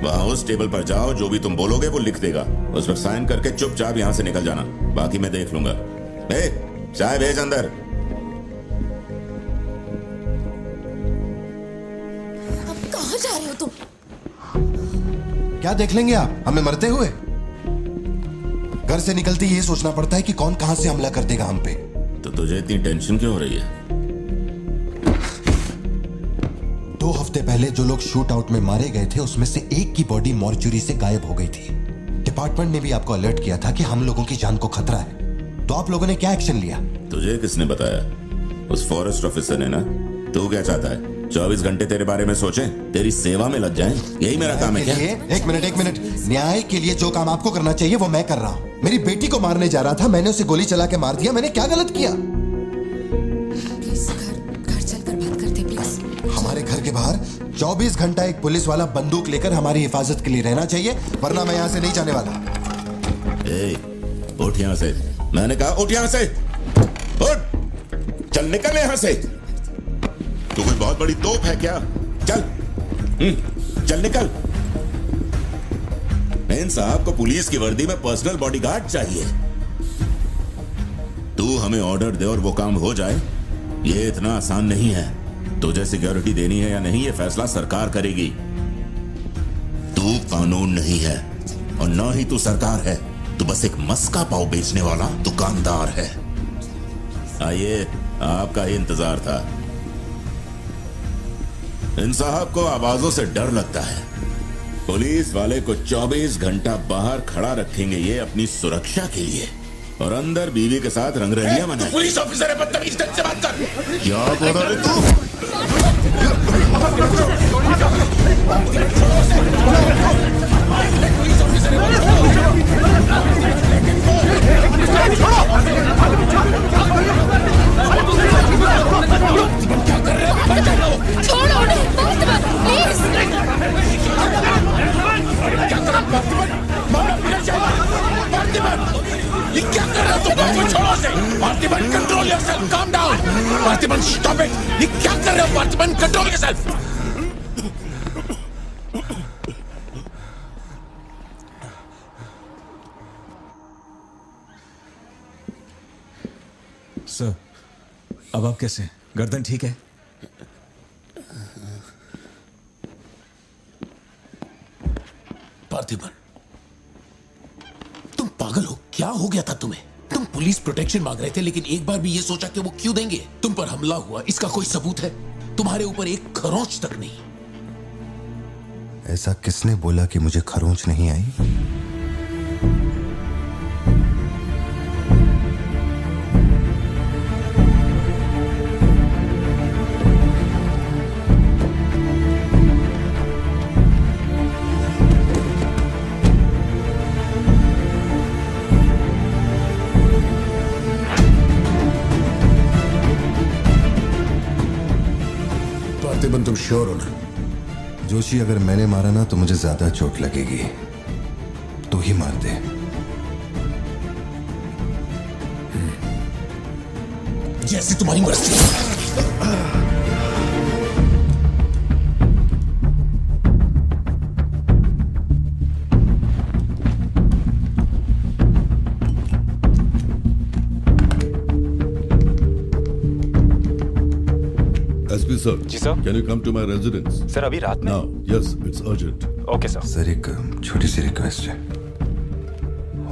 वहां उस टेबल पर जाओ, जो भी तुम बोलोगे वो लिख देगा। उस पर साइन करके चुपचाप यहाँ से निकल जाना, बाकी मैं देख लूंगा। चाय भेज अंदर। अब कहाँ जा रहे हो तुम? क्या देख लेंगे आप हमें मरते हुए? घर से निकलते ये सोचना पड़ता है कि कौन कहां से हमला कर देगा हम पे। तो तुझे इतनी टेंशन क्यों हो रही है? हफ्ते पहले जो लोग शूट आउट में मारे गए थे उसमें से एक की बॉडी मॉर्चुरी से गायब हो गई थी। डिपार्टमेंट ने भी आपको अलर्ट किया था कि हम लोगों की जान को खतरा है, तो आप लोगों ने क्या एक्शन लिया? तुझे किसने बताया? उस फॉरेस्ट ऑफिसर ने ना। तू क्या चाहता है? 24 घंटे तेरे बारे में सोचें, तेरी सेवा में लग जाएं? यही मेरा काम है क्या? एक मिनट। न्याय के लिए जो काम आपको करना चाहिए वो मैं कर रहा हूँ। मेरी बेटी को मारने जा रहा था, मैंने उसे गोली चला के मार दिया। मैंने क्या गलत किया? घर चलकर बात करते प्लीज। हमारे घर के बाहर 24 घंटा एक पुलिस वाला बंदूक लेकर हमारी हिफाजत के लिए रहना चाहिए, वरना मैं यहाँ से नहीं जाने वाला। उठ यहाँ से, मैंने कहा उठ यहाँ से। उठ, चल निकल यहाँ से। तू कोई बहुत बड़ी तोप है क्या? चल निकल। मेन साहब को पुलिस की वर्दी में पर्सनल बॉडीगार्ड चाहिए। तू हमें ऑर्डर दे और वो काम हो जाए, ये इतना आसान नहीं है। तुझे सिक्योरिटी देनी है या नहीं, ये फैसला सरकार करेगी। तू कानून नहीं है और ना ही तू सरकार है। तू बस एक मस्का पाव बेचने वाला दुकानदार है। आइए, आपका ही इंतजार था। इन साहब को आवाजों से डर लगता है। पुलिस वाले को 24 घंटा बाहर खड़ा रखेंगे ये अपनी सुरक्षा के लिए, और अंदर बीवी के साथ रंगरलियां मनाएंगे। पुलिस ऑफिसर है, बदतमीज ढंग से बात कर। क्या बोल रहे तू? क्या कर रहे हो? छोड़ो उन्हें, प्लीज। क्या कर रहा ये क्या कर रहा तुम? बात छोड़ो से। Parthiban, control yourself, calm down. Parthiban, stop it. ये क्या कर रहे हो पार्थिबन? Control yourself. सर, अब आप कैसे हैं? गर्दन ठीक है? पार्थिबन, तुम पागल हो? क्या हो गया था तुम्हें? तुम पुलिस प्रोटेक्शन मांग रहे थे, लेकिन एक बार भी ये सोचा कि वो क्यों देंगे? तुम पर हमला हुआ, इसका कोई सबूत है? तुम्हारे ऊपर एक खरोंच तक नहीं। ऐसा किसने बोला कि मुझे खरोंच नहीं आई? तुम श्योर हो ना? जोशी, अगर मैंने मारा ना तो मुझे ज्यादा चोट लगेगी। तो ही मार दे। जैसे तुम्हारी मर्जी। SP sir. जी sir. Can you come to my residence? Sir, अभी रात में? Now, yes, it's urgent. Okay sir. Sir, एक छोटी सी रिक्वेस्ट है।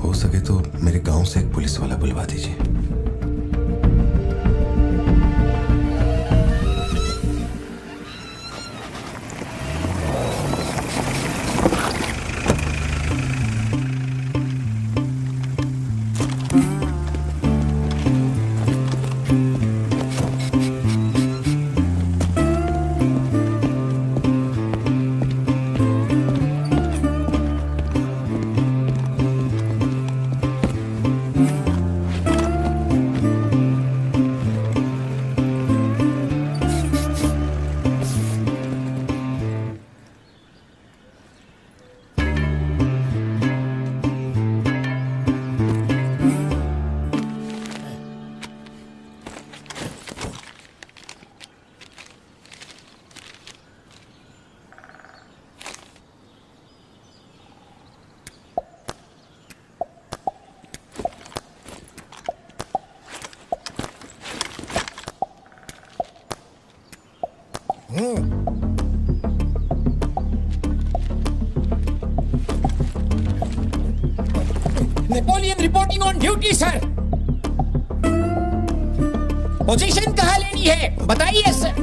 हो सके तो मेरे गांव से एक पुलिस वाला बुलवा दीजिए। Napoleon reporting on duty sir. Position कहाँ लेनी है बताइए सर।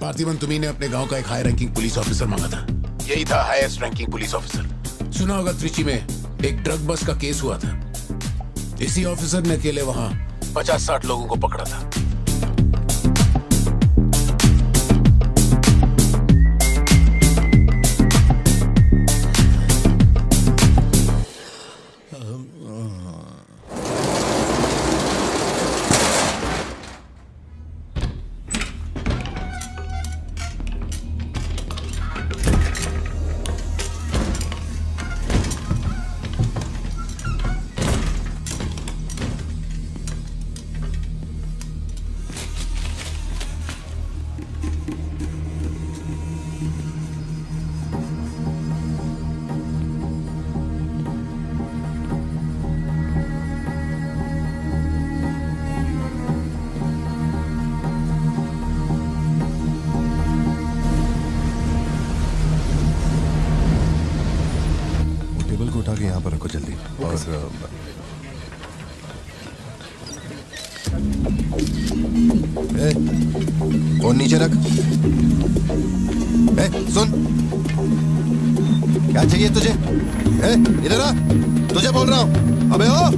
पार्थिबन, तुम्ही ने अपने गांव का एक हाई रैंकिंग पुलिस ऑफिसर मांगा था। यही था हाईएस्ट रैंकिंग पुलिस ऑफिसर। सुना होगा त्रिची में एक ड्रग बस का केस हुआ था। इसी ऑफिसर ने अकेले वहां 50-60 लोगों को पकड़ा था। उठा के यहाँ पर रखो जल्दी। और फोन नीचे रख। सुन, क्या चाहिए तुझे? इधर आ, तुझे बोल रहा हूँ। अबे ओ,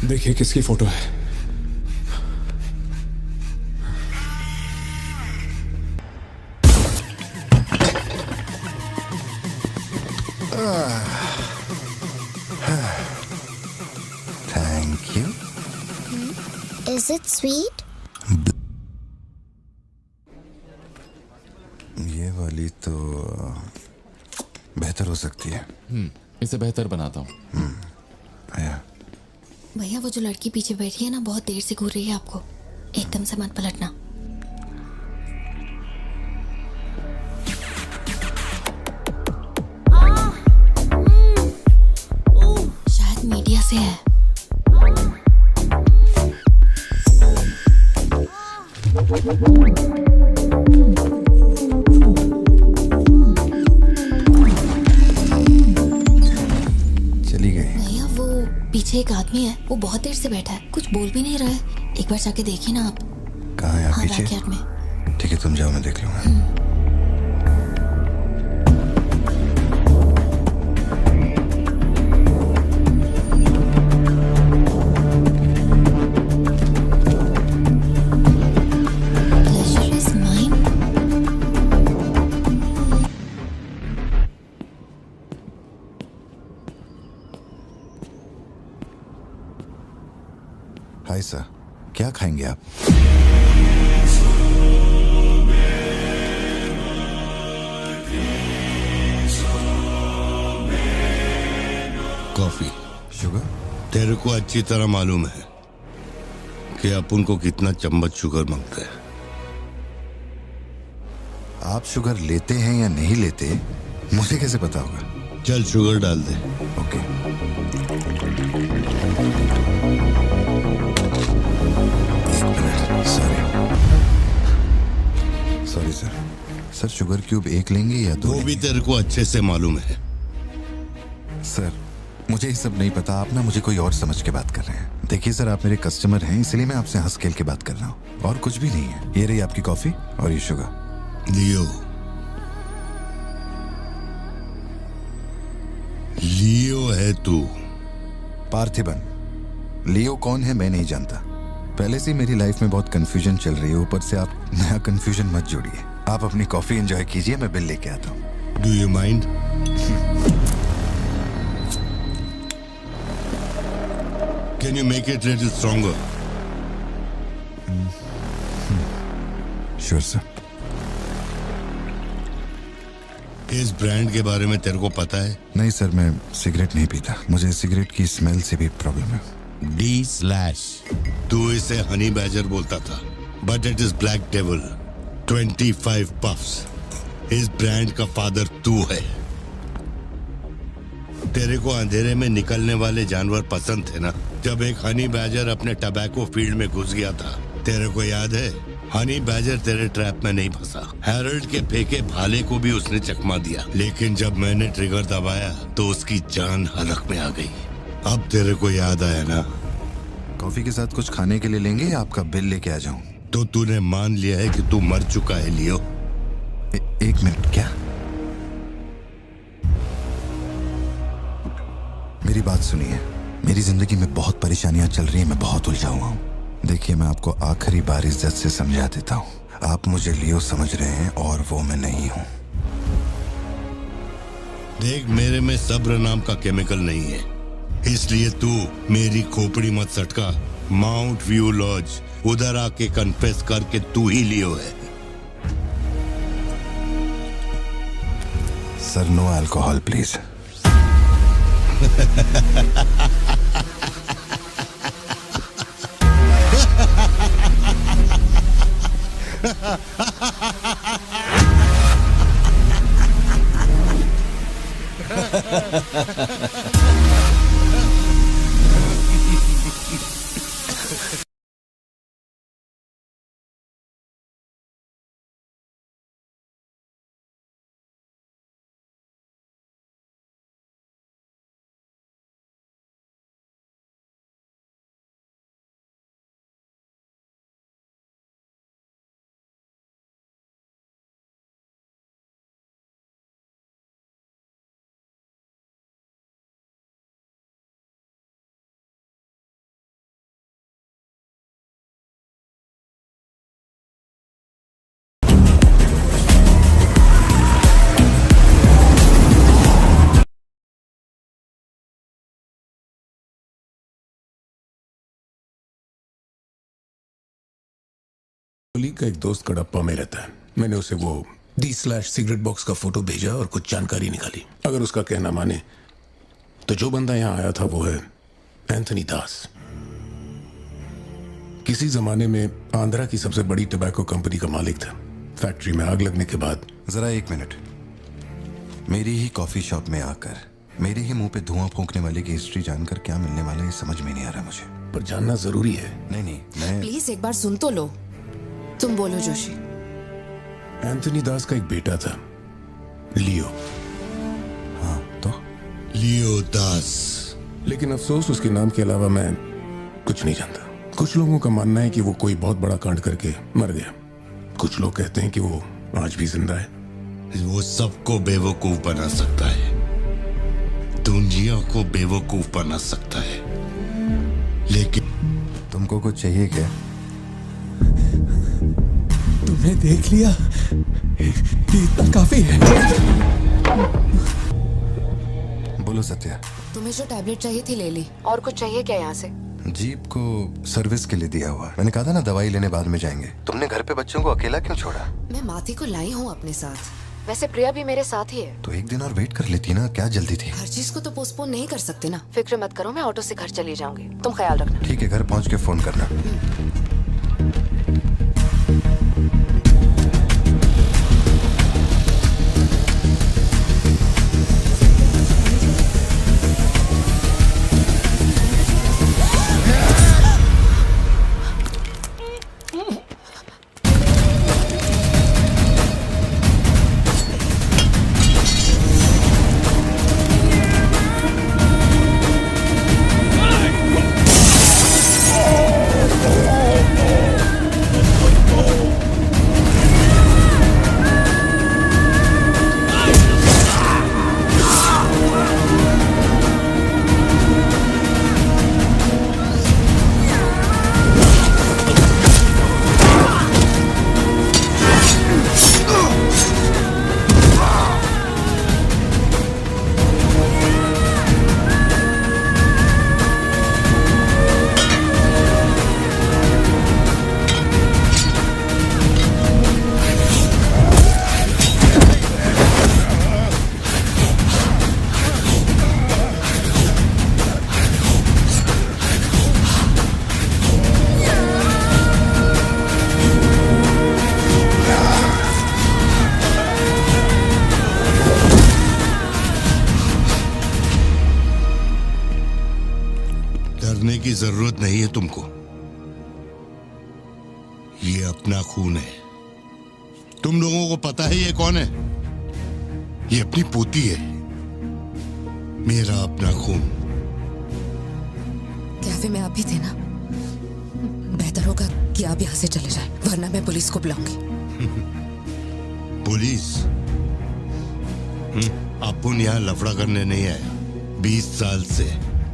देखिए किसकी फोटो है। Thank you. Is it sweet? ये वाली तो बेहतर हो सकती है। इसे बेहतर बनाता हूँ। आया। भैया वो जो लड़की पीछे बैठी है ना, बहुत देर से घूर रही है आपको। एकदम से मत पलटना। शायद मीडिया से है। चली गई। भैया वो पीछे एक आदमी है, वो बहुत देर से बैठा है, कुछ बोल भी नहीं रहा है। एक बार जाके देखिए ना आप। कहाँ है आप? हाँ, पीछे? बैकयार्ड में। ठीक है, तुम जाओ, मैं देख लूंगा। हाय सर, क्या खाएंगे आप? कॉफी। शुगर? तेरे को अच्छी तरह मालूम है कि अपन को कितना चम्मच शुगर मांगता है। आप शुगर लेते हैं या नहीं लेते, मुझे कैसे पता होगा? चल शुगर डाल दे। Okay. Sorry sir. Sir sugar cube एक लेंगे या दो? वो भी तेरे को अच्छे से मालूम है। सर मुझे ये सब नहीं पता, आप ना मुझे कोई और समझ के बात कर रहे हैं। देखिए सर, आप मेरे कस्टमर हैं, इसलिए मैं आपसे हंस खेल के बात कर रहा हूँ, और कुछ भी नहीं है। ये रही आपकी कॉफी और ये शुगर। लियो। लियो है तू? पार्थिबन। लियो कौन है मैं नहीं जानता। पहले से मेरी लाइफ में बहुत कंफ्यूजन चल रही है, ऊपर से आप नया कंफ्यूजन मत जोड़िए। आप अपनी कॉफी एंजॉय कीजिए, मैं बिल लेके आता हूँ। Do you mind? Can you make it a little stronger? Sure, sir. इस ब्रांड के बारे में तेरे को पता है? नहीं सर, मैं सिगरेट नहीं पीता। मुझे सिगरेट की स्मेल से भी प्रॉब्लम है। D/। तू इसे हनी बैजर बोलता था, but it is black devil. 25 puffs. इस ब्रांड का फादर तू है। तेरे को अंधेरे में निकलने वाले जानवर पसंद थे ना? जब एक हनी बैजर अपने टबैको फील्ड में घुस गया था, तेरे को याद है? हनी बैजर तेरे ट्रैप में नहीं फंसा। हैरोल्ड के फेंके भाले को भी उसने चकमा दिया, लेकिन जब मैंने ट्रिगर दबाया तो उसकी जान हलक में आ गई। अब तेरे को याद आया ना? कॉफी के साथ कुछ खाने के लिए लेंगे या आपका बिल लेके आ जाऊं? तो तूने मान लिया है कि तू मर चुका है लियो? एक मिनट, क्या? मेरी बात सुनिए। मेरी जिंदगी में बहुत परेशानियां चल रही हैं, मैं बहुत उलझा हुआ हूँ। देखिए, मैं आपको आखिरी बार इज्जत से समझा देता हूँ। आप मुझे लियो समझ रहे हैं और वो मैं नहीं हूँ। देख, मेरे में सब्र नाम का केमिकल नहीं है, इसलिए तू मेरी खोपड़ी मत सटका। माउंट व्यू लॉज, उधर आके कन्फेस करके तू ही लियो है। Sir, no alcohol please. Kohli का एक दोस्त कड़प्पा में रहता है। मैंने उसे वो D/सिगरेट बॉक्स का फोटो भेजा और कुछ जानकारी निकाली। अगर उसका कहना माने तो जो बंदा यहाँ आया था वो है एंथनी दास। किसी जमाने में आंध्रा की सबसे बड़ी टबैको कंपनी का मालिक था। फैक्ट्री में आग लगने के बाद। जरा एक मिनट। मेरी ही कॉफी शॉप में आकर मेरे ही मुंह पे धुआं फूंकने वाले की हिस्ट्री जानकर क्या मिलने वाला है, ये समझ में नहीं आ रहा मुझे। पर जानना जरूरी है। नहीं, मैं प्लीज एक बार सुन तो लो। तुम बोलो जोशी। एंथनी दास का एक बेटा था, लियो। हाँ, तो लियो दास। लेकिन अफसोस, उसके नाम के अलावा मैं कुछ नहीं जानता। कुछ लोगों का मानना है कि वो कोई बहुत बड़ा कांड करके मर गया। कुछ लोग कहते हैं कि वो आज भी जिंदा है। वो सबको बेवकूफ बना सकता है, दुनिया को बेवकूफ बना सकता है, लेकिन तुमको कुछ चाहिए क्या? तुमने देख लिया, इतना काफी है। बोलो सत्या। तुम्हें जो टैबलेट चाहिए थी ले ली। और कुछ चाहिए क्या यहाँ से? जीप को सर्विस के लिए दिया हुआ। मैंने कहा था ना दवाई लेने बाद में जाएंगे। तुमने घर पे बच्चों को अकेला क्यों छोड़ा? मैं माथी को लाई हूँ अपने साथ। वैसे प्रिया भी मेरे साथ ही है। तो एक दिन और वेट कर लेती ना, क्या जल्दी थी? हर चीज को तो पोस्टपोन नहीं कर सकते ना। फिक्र मत करो, मैं ऑटो से घर चली जाऊंगी, तुम ख्याल रखना। ठीक है, घर पहुँच के फोन करना। की जरूरत नहीं है तुमको। ये अपना खून है। तुम लोगों को पता है ये कौन है? ये अपनी पोती है। मेरा अपना खून। कैफे में आप भी थे ना? बेहतर होगा कि आप यहाँ से चले जाएं, वरना मैं पुलिस को बुलाऊंगी। पुलिस? अपुन यहाँ लफड़ा करने नहीं आया। 20 साल से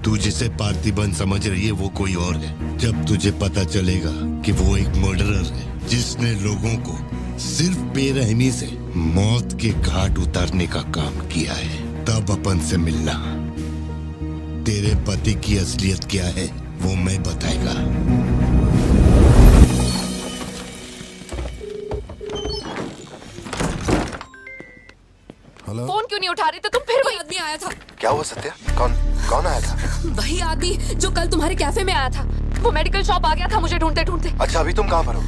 तू जिसे पार्थिबन समझ रही है वो कोई और है। जब तुझे पता चलेगा कि वो एक मर्डरर है जिसने लोगों को सिर्फ बेरहमी से मौत के घाट उतारने का काम किया है, तब अपन से मिलना। तेरे पति की असलियत क्या है वो मैं बताएगा। हेलो। फोन क्यों नहीं उठा रहे थे तुम? फिर वही आदमी आया था। क्या हुआ सत्या? कौन आया था? वही आदमी जो कल तुम्हारे कैफे में आया था। वो मेडिकल शॉप आ गया था मुझे ढूंढते ढूंढते। अच्छा, अभी तुम कहाँ पर हो?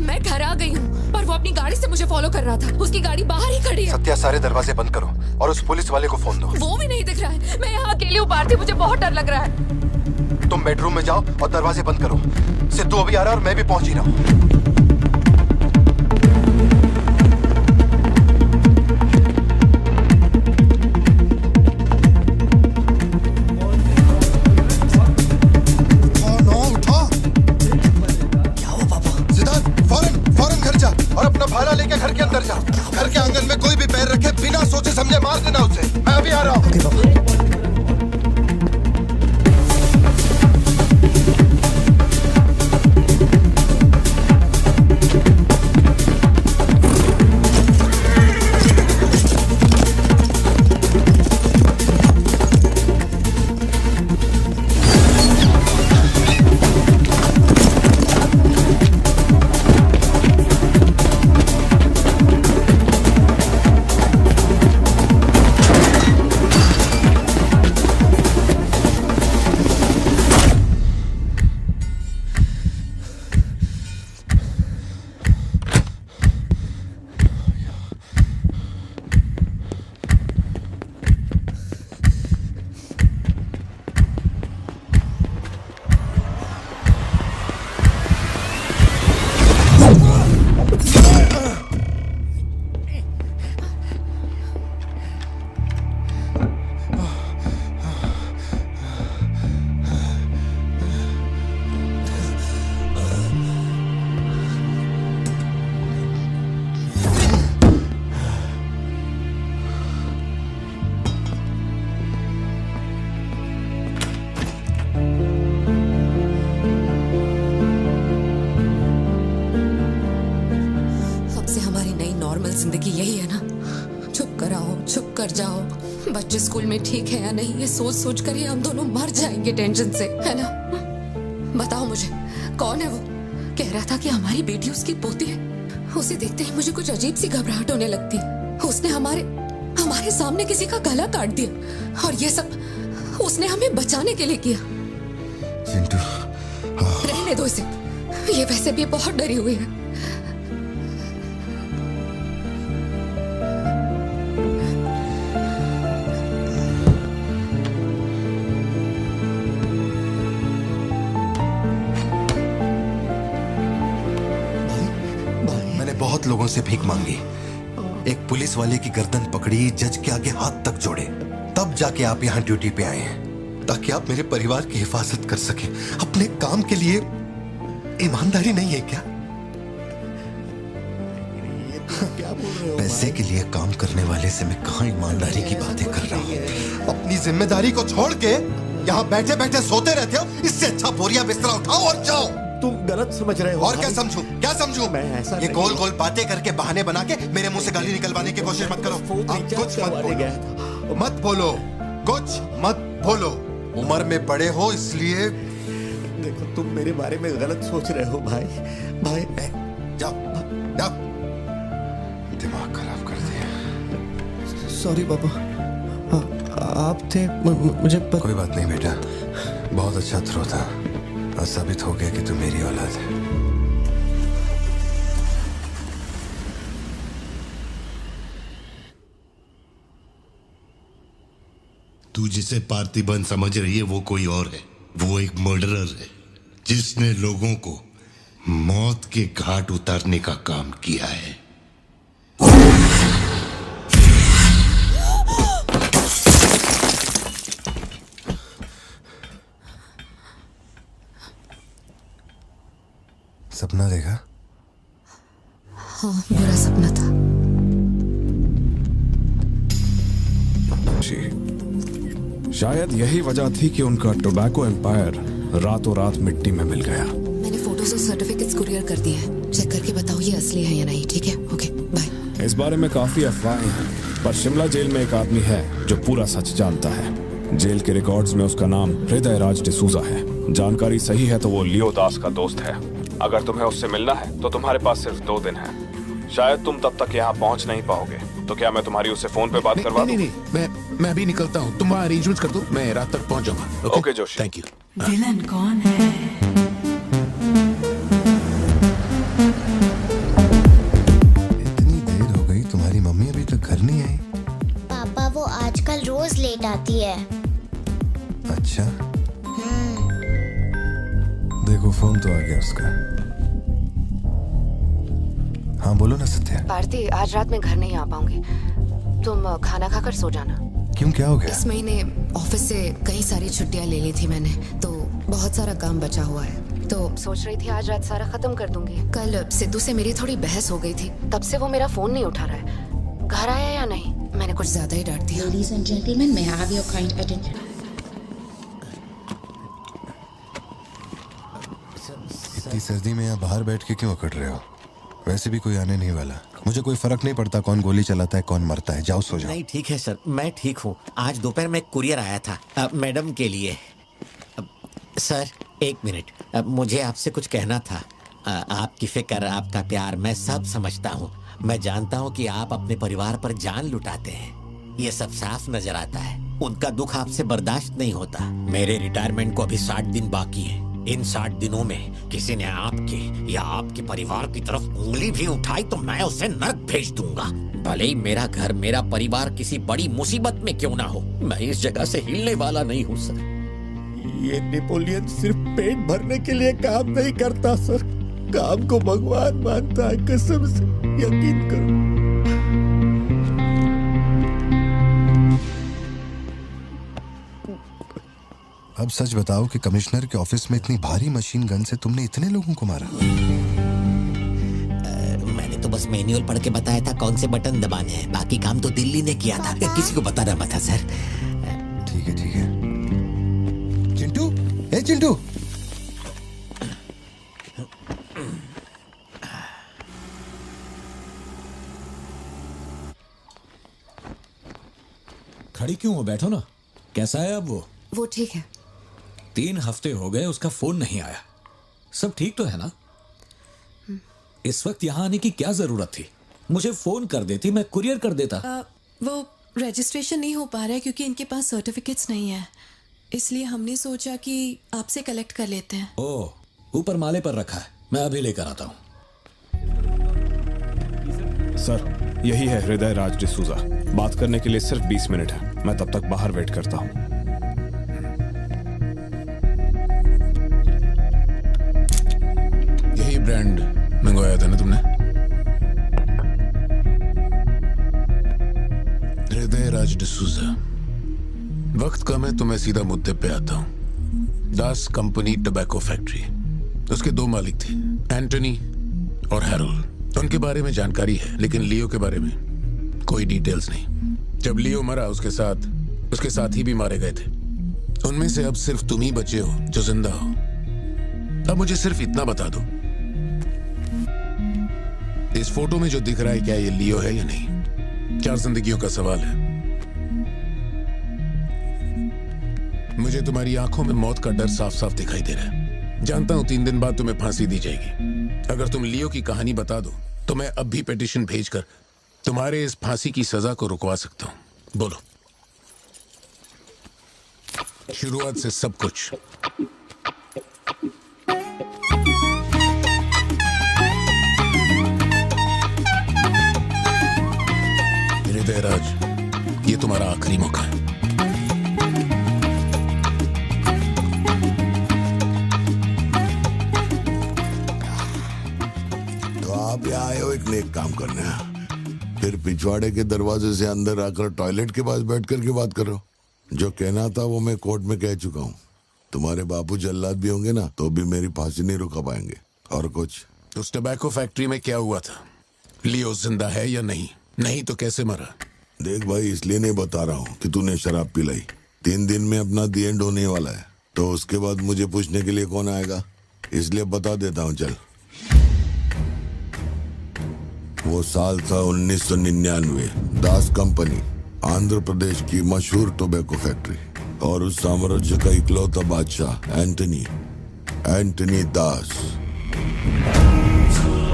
मैं घर आ गई हूँ, पर वो अपनी गाड़ी से मुझे फॉलो कर रहा था। उसकी गाड़ी बाहर ही खड़ी है। सत्या, सारे दरवाजे बंद करो और उस पुलिस वाले को फोन दो। वो भी नहीं दिख रहा है। मैं यहाँ अकेली हूँ पार्थी, मुझे बहुत डर लग रहा है। तुम बेडरूम में जाओ और दरवाजे बंद करो। सिद्धू अभी आ रहा है और मैं भी पहुंच ही रहा हूँ। घर के अंदर जा। घर के आंगन में कोई भी पैर रखे बिना सोचे समझे मार देना उसे। मैं अभी आ रहा हूँ। ओके पापा। जिंदगी यही है ना? चुप कर आओ, चुप कर जाओ। बच्चे स्कूल में ठीक है या नहीं ये सोच सोच कर ही हम दोनों मर जाएंगे टेंशन से, है ना? बताओ मुझे, कौन है वो? कह रहा था कि हमारी बेटी उसकी पोती है। उसे देखते ही मुझे कुछ अजीब सी घबराहट होने लगती है। उसने हमारे सामने किसी का गला काट दिया और ये सब उसने हमें बचाने के लिए किया। चिंटू, रहने दो इसे, ये वैसे भी बहुत डरी हुई है। बहुत लोगों से भीख मांगी, एक पुलिस वाले की गर्दन पकड़ी, जज के आगे हाथ तक जोड़े, तब जाके आप यहाँ ड्यूटी पे आए हैं ताकि आप मेरे परिवार की हिफाजत कर सके। अपने काम के लिए ईमानदारी नहीं है क्या? क्या बोल रहे हो? पैसे के लिए काम करने वाले से मैं कहाँ ईमानदारी की बातें कर रहा हूँ? अपनी जिम्मेदारी को छोड़ के यहाँ बैठे बैठे सोते रहते हो। इससे अच्छा बोरिया बिस्तरा उठाओ और जाओ। तुम गलत समझ रहे हो। और क्या समझूं? क्या समझूं? मैं ऐसा ये गोल गोल बातें करके बहाने बना के मेरे मुंह से गाली निकलवाने की कोशिश मत करो। आप कुछ मत बोलो, मत बोलो, कुछ मत बोलो। उम्र में बड़े हो इसलिए। देखो, तुम मेरे बारे में गलत सोच रहे हो भाई। जाओ जाओ, दिमाग खराब कर दिया। सॉरी पापा, आप थे मुझे कोई बात नहीं बेटा, बहुत अच्छा थ्रो था। साबित हो गया कि तू मेरी औलाद है। तू जिसे पार्थिबन समझ रही है वो कोई और है। वो एक मर्डरर है जिसने लोगों को मौत के घाट उतारने का काम किया है। सपना देखा? हाँ, बुरा सपना था। शायद यही वजह थी कि उनका टोबैको एम्पायर रातों रात मिट्टी में मिल गया। मैंने फोटोज और सर्टिफिकेट्स कुरियर कर दिए हैं। चेक करके बताओ ये असली है या नहीं। ठीक है, ओके, बाय। इस बारे में काफी अफवाहें हैं, पर शिमला जेल में एक आदमी है जो पूरा सच जानता है। जेल के रिकॉर्ड्स में उसका नाम हृदय राज डिसूजा है। जानकारी सही है तो वो लियो दास का दोस्त है। अगर तुम्हें उससे मिलना है तो तुम्हारे पास सिर्फ 2 दिन है। शायद तुम तब तक यहाँ पहुँच नहीं पाओगे, तो क्या मैं तुम्हारी उससे फोन पे बात करवा दूं? नहीं, मैं अभी निकलता हूँ। तुम वहाँ अरेंजमेंट कर दो, मैं रात तक पहुँच जाऊंगा। Okay Joshi, thank you. Villain कौन है? इतनी देर हो गई, तुम्हारी मम्मी अभी तक घर नहीं आई? पापा वो आजकल रोज लेट आती है। अच्छा, देखो फोन तो आ गया उसका। हाँ बोलो ना सत्या। भारती, आज रात में घर नहीं आ पाऊंगी। तुम खाना खाकर सो जाना। क्यों, क्या हो गया? इस महीने ऑफिस से कई सारी छुट्टियां ले ली थी मैंने, तो बहुत सारा काम बचा हुआ है। तो सोच रही थी आज रात सारा खत्म कर दूंगी। कल सिद्धू से मेरी थोड़ी बहस हो गई थी, तब से वो मेरा फोन नहीं उठा रहा है। घर आया या नहीं? मैंने कुछ ज्यादा ही डांट दिया। Ladies and gentlemen, may I have your kind attention? इतनी सर्दी में यहाँ बाहर बैठ के क्यों अकड़ रहे हो? वैसे भी कोई आने नहीं वाला। मुझे कोई फर्क नहीं पड़ता कौन गोली चलाता है कौन मरता है। जाओ सो जाओ। नहीं ठीक है सर, मैं ठीक हूँ। आज दोपहर में कुरियर आया था मैडम के लिए। सर 1 मिनट, मुझे आपसे कुछ कहना था। आपकी फिक्र, आपका प्यार मैं सब समझता हूँ। मैं जानता हूँ कि आप अपने परिवार पर जान लुटाते हैं, ये सब साफ नजर आता है। उनका दुख आपसे बर्दाश्त नहीं होता। मेरे रिटायरमेंट को अभी 60 दिन बाकी है। इन 60 दिनों में किसी ने आपके या आपके परिवार की तरफ उंगली भी उठाई तो मैं उसे नर्क भेज दूंगा। भले ही मेरा घर, मेरा परिवार किसी बड़ी मुसीबत में क्यों ना हो, मैं इस जगह से हिलने वाला नहीं हूँ सर। ये नेपोलियन सिर्फ पेट भरने के लिए काम नहीं करता सर, काम को भगवान मानता है। कसम से यकीन करो। अब सच बताओ कि कमिश्नर के ऑफिस में इतनी भारी मशीन गन से तुमने इतने लोगों को मारा? मैंने तो बस मैनुअल पढ़ के बताया था कौन से बटन दबाने हैं। बाकी काम तो दिल्ली ने किया था, किसी को बताना मत था सर। ठीक है ठीक है। चिंटू, ए चिंटू, खड़ी क्यों हो? बैठो ना। कैसा है अब वो ठीक है। 3 हफ्ते हो गए उसका फोन नहीं आया। सब ठीक तो है ना? इस वक्त यहाँ आने की क्या जरूरत थी? मुझे फोन कर देती, मैं कुरियर कर देता। वो रजिस्ट्रेशन नहीं हो पा रहा है क्योंकि इनके पास सर्टिफिकेट्स नहीं है, इसलिए हमने सोचा कि आपसे कलेक्ट कर लेते हैं। ओह, ऊपर माले पर रखा है, मैं अभी लेकर आता हूँ। सर, यही है हृदय राज डिसूजा। बात करने के लिए सिर्फ 20 मिनट है। मैं तब तक बाहर वेट करता हूँ। यही ब्रांड मंगवाया था ना तुमने? हृदय राज डिसूजा। वक्त कम है तो मैं सीधा मुद्दे पे आता हूँ। दास कंपनी टोबैको फैक्ट्री, उसके 2 मालिक थे, एंटनी और हैरोल्ड। उनके बारे में जानकारी है, लेकिन लियो के बारे में कोई डिटेल्स नहीं। जब लियो मरा उसके साथी भी मारे गए थे। उनमें से अब सिर्फ तुम ही बचे हो जो जिंदा हो। अब मुझे सिर्फ इतना बता दो, इस फोटो में जो दिख रहा है क्या ये लियो है या नहीं? 4 जिंदगियों का सवाल है। मुझे तुम्हारी आंखों में मौत का डर साफ साफ दिखाई दे रहा है। जानता हूं 3 दिन बाद तुम्हें फांसी दी जाएगी। अगर तुम लियो की कहानी बता दो तो मैं अब भी पिटीशन भेजकर तुम्हारे इस फांसी की सजा को रुकवा सकता हूं। बोलो। शुरुआत से सब कुछ। हृदय राज, ये तुम्हारा आखिरी मौका है। आप यहाँ आए हो एक नेक काम करने, फिर पिछवाड़े के दरवाजे से अंदर आकर टॉयलेट के पास बैठ कर के बात करो। जो कहना था वो मैं कोर्ट में कह चुका हूँ। तुम्हारे बापू जल्लाद भी होंगे ना तो भी मेरी फांसी नहीं रुका पाएंगे। और कुछ? उस टबैको फैक्ट्री में क्या हुआ था? लियो जिंदा है या नहीं? नहीं तो कैसे मरा? देख भाई, इसलिए नहीं बता रहा हूँ कि तूने शराब पिलाई। 3 दिन में अपना दी एंड होने वाला है, तो उसके बाद मुझे पूछने के लिए कौन आएगा, इसलिए बता देता हूँ। चल, वो साल था 1999। दास कंपनी, आंध्र प्रदेश की मशहूर टोबैको फैक्ट्री, और उस साम्राज्य का इकलौता बादशाह एंटनी दास।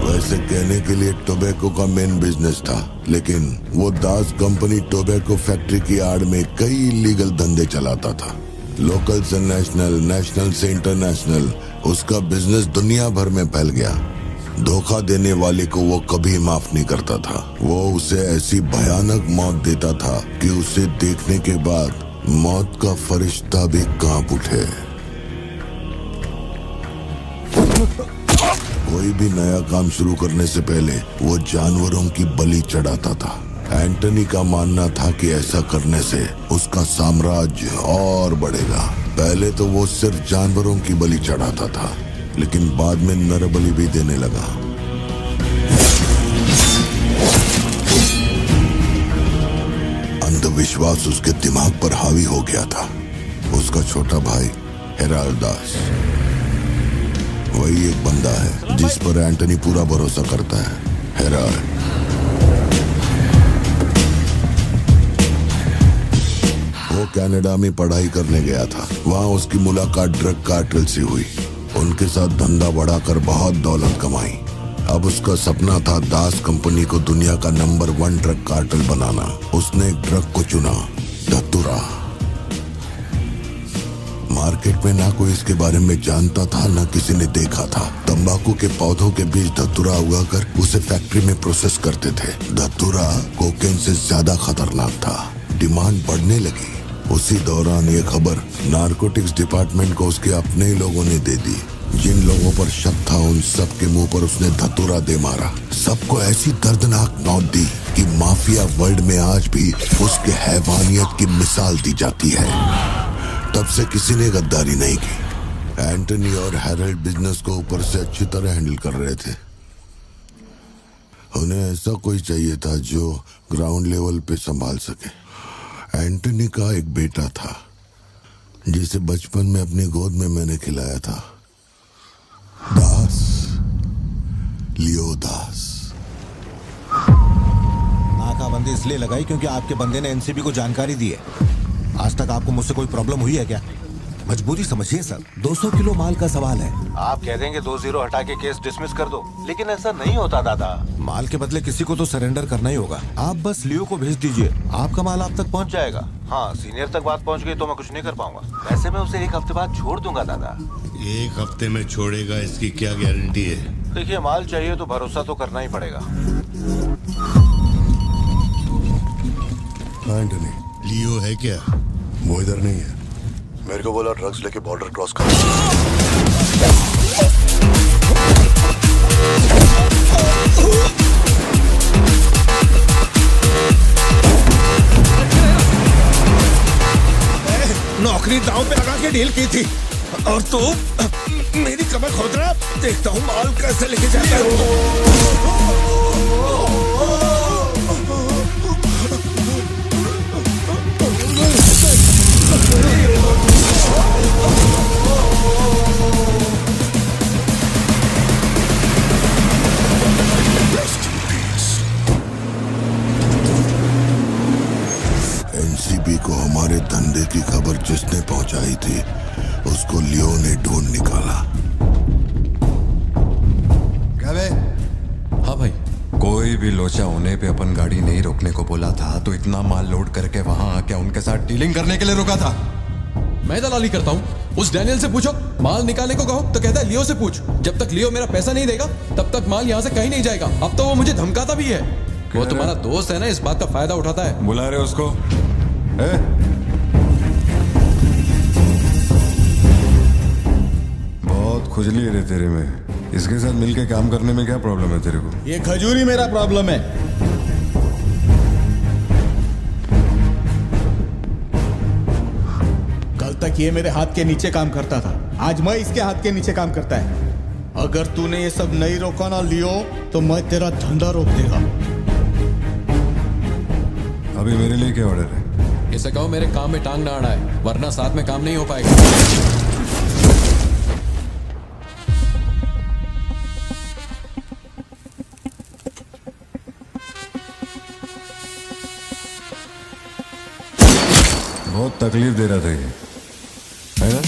वैसे कहने के लिए टोबैको का मेन बिजनेस था, लेकिन वो दास कंपनी टोबैको फैक्ट्री की आड़ में कई इलीगल धंधे चलाता था। लोकल से नेशनल, नेशनल से इंटरनेशनल, उसका बिजनेस दुनिया भर में फैल गया। धोखा देने वाले को वो कभी माफ नहीं करता था। वो उसे ऐसी भयानक मौत देता था कि उसे देखने के बाद मौत का फरिश्ता भी कांप उठे। कोई भी नया काम शुरू करने से पहले वो जानवरों की बलि चढ़ाता था। एंटनी का मानना था कि ऐसा करने से उसका साम्राज्य और बढ़ेगा। पहले तो वो सिर्फ जानवरों की बलि चढ़ाता था, लेकिन बाद में नर बलि भी देने लगा। अंधविश्वास उसके दिमाग पर हावी हो गया था। उसका छोटा भाई हेराल्ड दास, वही एक बंदा है जिस पर एंटनी पूरा भरोसा करता है। हेराल्ड वो कनाडा में पढ़ाई करने गया था। वहां उसकी मुलाकात ड्रग कार्टेल से हुई। उनके साथ धंधा बढ़ाकर बहुत दौलत कमाई। अब उसका सपना था दास कंपनी को दुनिया का नंबर 1 ड्रग कार्टेल बनाना। उसने एक ड्रग को चुना, धतूरा। मार्केट में ना कोई इसके बारे में जानता था, ना किसी ने देखा था। तंबाकू के पौधों के बीच धतूरा उगाकर उसे फैक्ट्री में प्रोसेस करते थे। धतूरा कोकेन से ज्यादा खतरनाक था। डिमांड बढ़ने लगी। उसी दौरान ये खबर नारकोटिक्स डिपार्टमेंट को उसके अपने ही लोगों ने दे दी। जिन लोगों पर शक था उन सब के मुंह पर उसने धतूरा दे मारा। सबको ऐसी दर्दनाक मौत दी कि माफिया वर्ल्ड में आज भी उसके हैवानियत की मिसाल दी जाती है। तब से किसी ने गद्दारी नहीं की। एंटनी और हैरल्ड बिजनेस को ऊपर से अच्छी तरह हैंडल कर रहे थे। उन्हें ऐसा कोई चाहिए था जो ग्राउंड लेवल पे संभाल सके। एंटनी का एक बेटा था जिसे बचपन में अपनी गोद में मैंने खिलाया था, दास, लियो दास। नाकाबंदी इसलिए लगाई क्योंकि आपके बंदे ने एनसीबी को जानकारी दी है। आज तक आपको मुझसे कोई प्रॉब्लम हुई है क्या? मजबूरी समझिए सर, 200 किलो माल का सवाल है। आप कह देंगे 2-0 हटा के केस डिसमिस कर दो, लेकिन ऐसा नहीं होता दादा। माल के बदले किसी को तो सरेंडर करना ही होगा। आप बस लियो को भेज दीजिए, आपका माल आप तक पहुंच जाएगा। हाँ, सीनियर तक बात पहुंच गई तो मैं कुछ नहीं कर पाऊंगा। वैसे मैं उसे 1 हफ्ते बाद छोड़ दूंगा दादा। 1 हफ्ते में छोड़ेगा, इसकी क्या गारंटी है? देखिए, माल चाहिए तो भरोसा तो करना ही पड़ेगा। एंटनी, लियो है क्या? वो इधर नहीं है। मेरे को बोला ड्रग्स लेके बॉर्डर क्रॉस कर। नौकरी दांव पे लगा के डील की थी और तू मेरी कमर खोद रहा। देखता हूँ माल कैसे लेके जाता है। एनसीबी को हमारे धंधे की खबर जिसने पहुंचाई थी उसको लियो ने ढूंढ निकाला। क्या बे? हाँ भाई, कोई भी लोचा होने पे अपन गाड़ी नहीं रोकने को बोला था तो इतना माल लोड करके वहां क्या उनके साथ डीलिंग करने के लिए रुका था? मैं दलाली करता हूँ? उस डैनियल से पूछो। माल निकालने को कहो तो कहता है लियो से पूछ। जब तक लियो मेरा पैसा नहीं देगा तब तक माल यहाँ से कहीं नहीं जाएगा। अब तो वो मुझे धमकाता भी है। वो तुम्हारा दोस्त है ना, इस बात का फायदा उठाता है। बुला रहे उसको? बहुत खुजली है रे तेरे में, इसके साथ मिलके काम करने में क्या प्रॉब्लम है तेरे को? ये खजूरी मेरा प्रॉब्लम है। कल तक ये मेरे हाथ के नीचे काम करता था, आज मैं इसके हाथ के नीचे काम करता है। अगर तूने ये सब नहीं रोका ना लियो तो मैं तेरा धंधा रोक देगा। अभी मेरे लिए क्या ऑर्डर है? इसे कहो मेरे काम में टांग ना अड़ाए, वरना साथ में काम नहीं हो पाएगा। बहुत तकलीफ दे रहा था ये, है ना?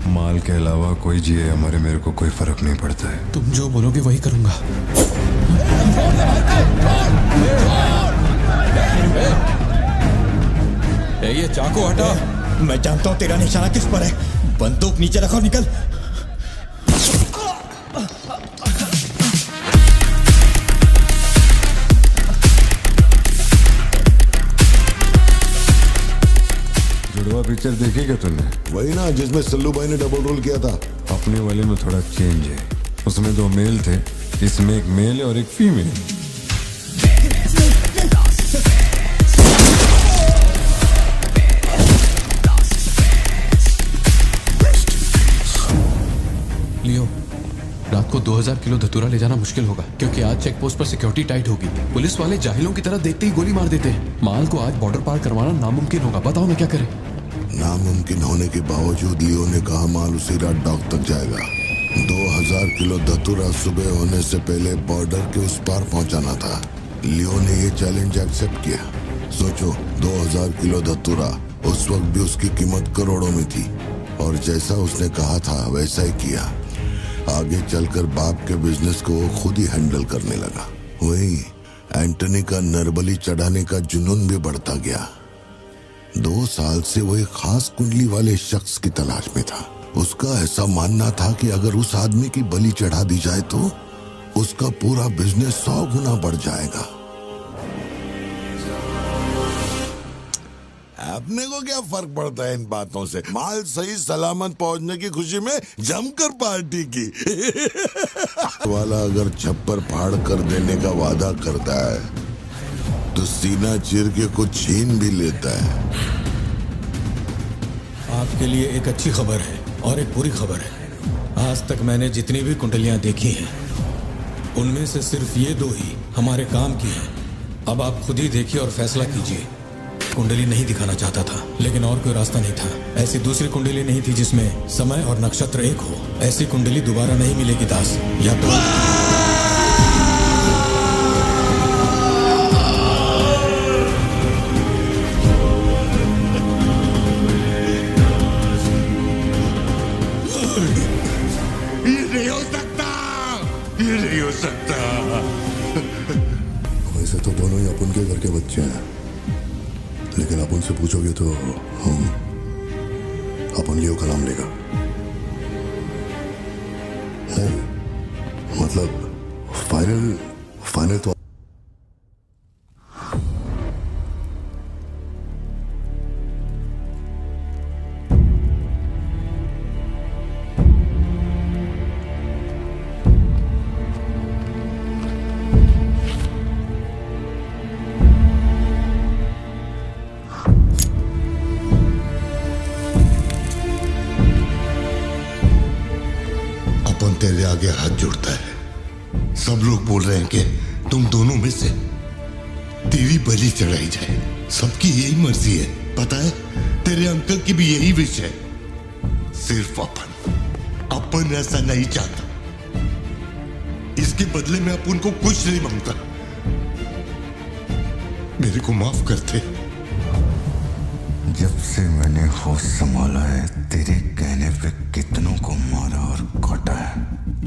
माल के अलावा कोई जिए हमारे, मेरे को कोई फर्क नहीं पड़ता है। तुम जो बोलोगे वही करूंगा। ये चाकू हटा। मैं जानता हूं तेरा निशाना किस पर है। बंदूक नीचे रखो, निकल। जुड़वा पिक्चर देखी क्या तुमने? वही ना जिसमें सल्लू भाई ने डबल रोल किया था। अपने वाले में थोड़ा चेंज है, उसमें 2 मेल थे, इसमें एक मेल और एक फीमेल। लियो, रात को 2000 किलो धतूरा ले जाना मुश्किल होगा, क्योंकि आज चेक पोस्ट पर सिक्योरिटी टाइट होगी। पुलिस वाले जाहिलों की तरह देखते ही गोली मार देते हैं। माल को आज बॉर्डर पार करवाना नामुमकिन होगा। बताओ मैं क्या करें? नामुमकिन होने के बावजूद लियो ने कहा माल उसी रात डॉक तक जाएगा। 2000 किलो धतूरा सुबह होने से पहले बॉर्डर के उस पार पहुंचाना था। लियो ने ये चैलेंज एक्सेप्ट किया। सोचो, 2000 किलो धतूरा, उस वक्त भी उसकी कीमत करोड़ों में थी, और जैसा उसने कहा था वैसा ही किया। आगे चलकर बाप के बिजनेस को वो खुद ही हैंडल करने लगा। वही एंटनी का नरबली चढ़ाने का जुनून भी बढ़ता गया। 2 साल से वो एक खास कुंडली वाले शख्स की तलाश में था। उसका ऐसा मानना था कि अगर उस आदमी की बलि चढ़ा दी जाए तो उसका पूरा बिजनेस 100 गुना बढ़ जाएगा। अपने को क्या फर्क पड़ता है इन बातों से? माल सही सलामत पहुंचने की खुशी में जमकर पार्टी की। वाला अगर छप्पर फाड़ कर देने का वादा करता है तो सीना चीर के कुछ छीन भी लेता है। आपके लिए एक अच्छी खबर है और एक बुरी खबर है। आज तक मैंने जितनी भी कुंडलियां देखी हैं, उनमें से सिर्फ ये 2 ही हमारे काम की हैं। अब आप खुद ही देखिए और फैसला कीजिए। कुंडली नहीं दिखाना चाहता था, लेकिन और कोई रास्ता नहीं था। ऐसी दूसरी कुंडली नहीं थी जिसमें समय और नक्षत्र एक हो। ऐसी कुंडली दोबारा नहीं मिलेगी दास। या तो ये नहीं हो सकता, ये नहीं हो सकता। वैसे तो दोनों ही अपन के घर के बच्चे हैं, लेकिन आप उनसे पूछोगे तो अपन लियो का नाम लेगा। नहीं, मतलब फाइनल तो तेरे आगे हाथ जोड़ता है। सब लोग बोल रहे हैं कि तुम दोनों में से तेरी बलि चढ़ाई जाए। सबकी यही मर्जी है, पता है? तेरे अंकल की भी यही विश है। सिर्फ अपन ऐसा नहीं चाहता। इसके बदले में अपन को कुछ नहीं मांगता। मेरे को माफ करते। जब से मैंने होश संभाला है, तेरे कहने पे कितनों को मारा और काटा है।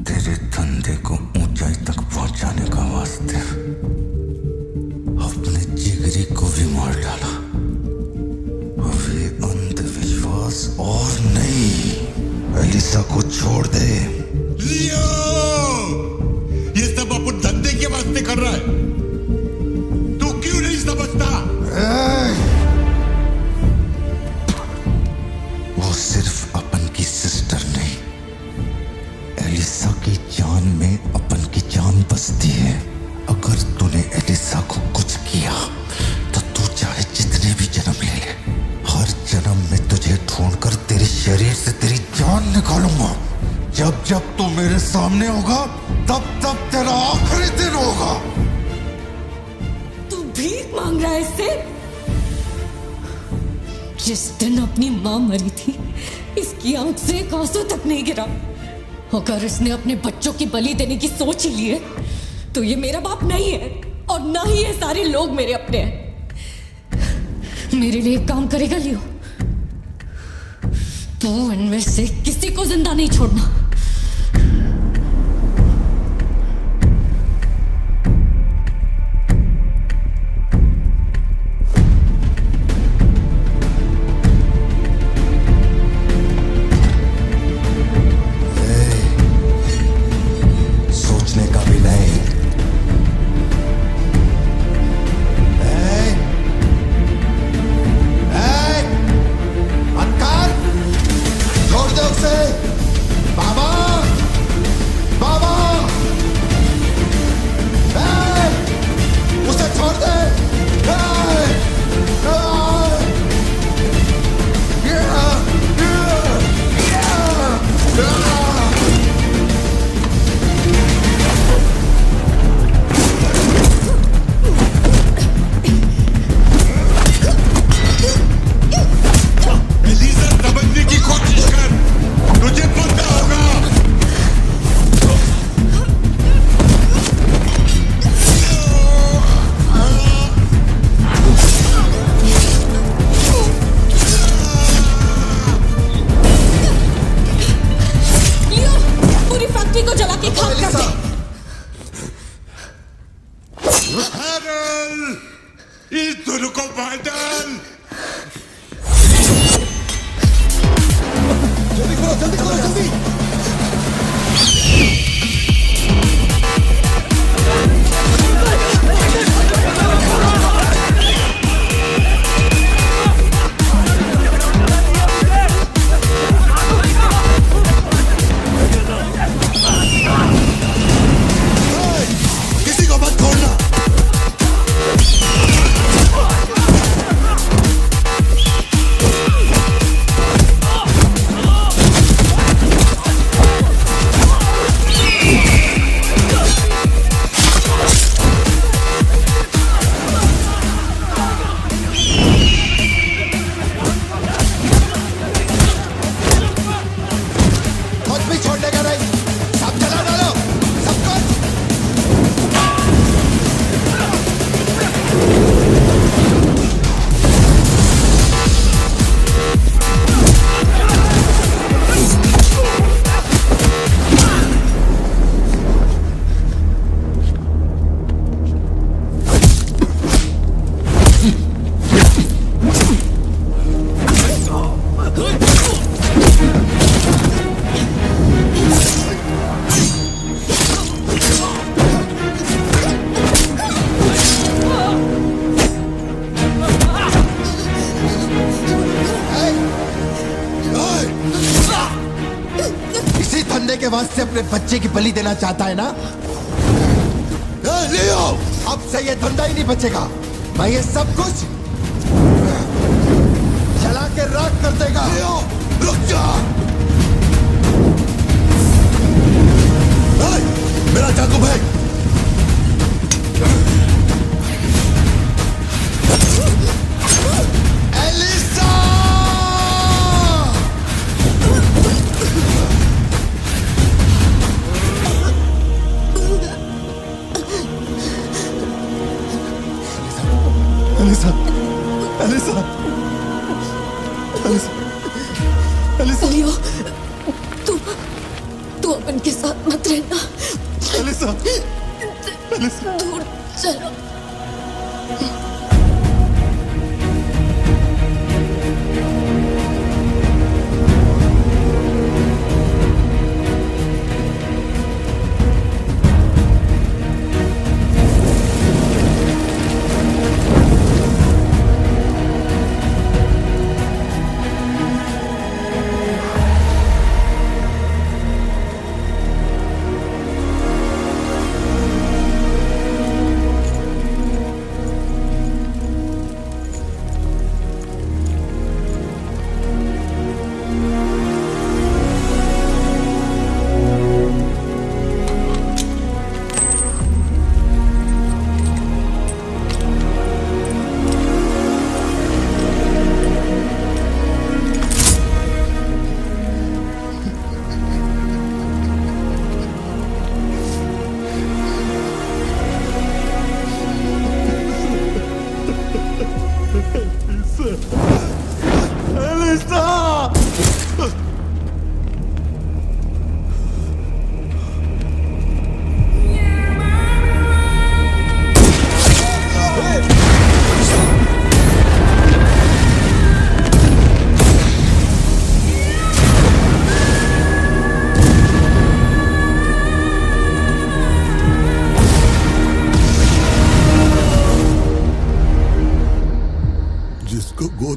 तेरे धंधे को ऊंचाई तक पहुंचाने का वास्ते अपने जिगरी को भी मार डाला। अब ये अंधविश्वास एलिसा को छोड़ दे। लियो, ये सब अपन धंधे के वास्ते कर रहा है, तू क्यों नहीं समझता? वो सिर्फ अपन की सिस्टर नहीं, एलिसा की जान में अपन की जान बसती है। अगर तूने एलिसा को कुछ किया तो तू चाहे जितने भी जन्म ले ले, हर जन्म में तुझे ढूंढकर तेरे शरीर से तेरी जान निकालूंगा। जब जब तू मेरे सामने होगा तब तब तेरा आखिरी दिन होगा। तू भीख मांग रहा है इससे? जिस दिन अपनी मां मरी थी, इसकी आंख से एक आंसू तक नहीं गिरा। अगर इसने अपने बच्चों की बलि देने की सोच ही ली है तो ये मेरा बाप नहीं है, और ना ही ये सारे लोग मेरे अपने हैं। मेरे लिए एक काम करेगा लियो, तो इनमें से किसी को जिंदा नहीं छोड़ना। सोचने का भी नहीं। छोड़ दो उसे। बाबा, बाबा, उसे छोड़ दे। एलिसा, समझने की कोशिश कर, तुझे पता होगा। लियो, पूरी फैक्ट्री को जला के खाक कर दे। हैरल, इस दोनों को बाहर डाल। जल्दी करो, जल्दी करो, जल्दी। किसी को मत छोड़ना। कुछ भी छोड़ने का नहीं, सब जला डालो, सब कुछ। इसी धंधे के वास्ते अपने बच्चे की बलि देना चाहता है ना? लियो, अब से ये धंधा ही नहीं बचेगा। मैं ये सब कुछ जला के राख कर देगा। लियो, रुक जा। मेरा चाकू फेंक। Elisa! Elisa, Elisa, Elisa, Elisa. Leo, तू अपन के साथ मत रहना। Elisa, Elisa. दूर चलो।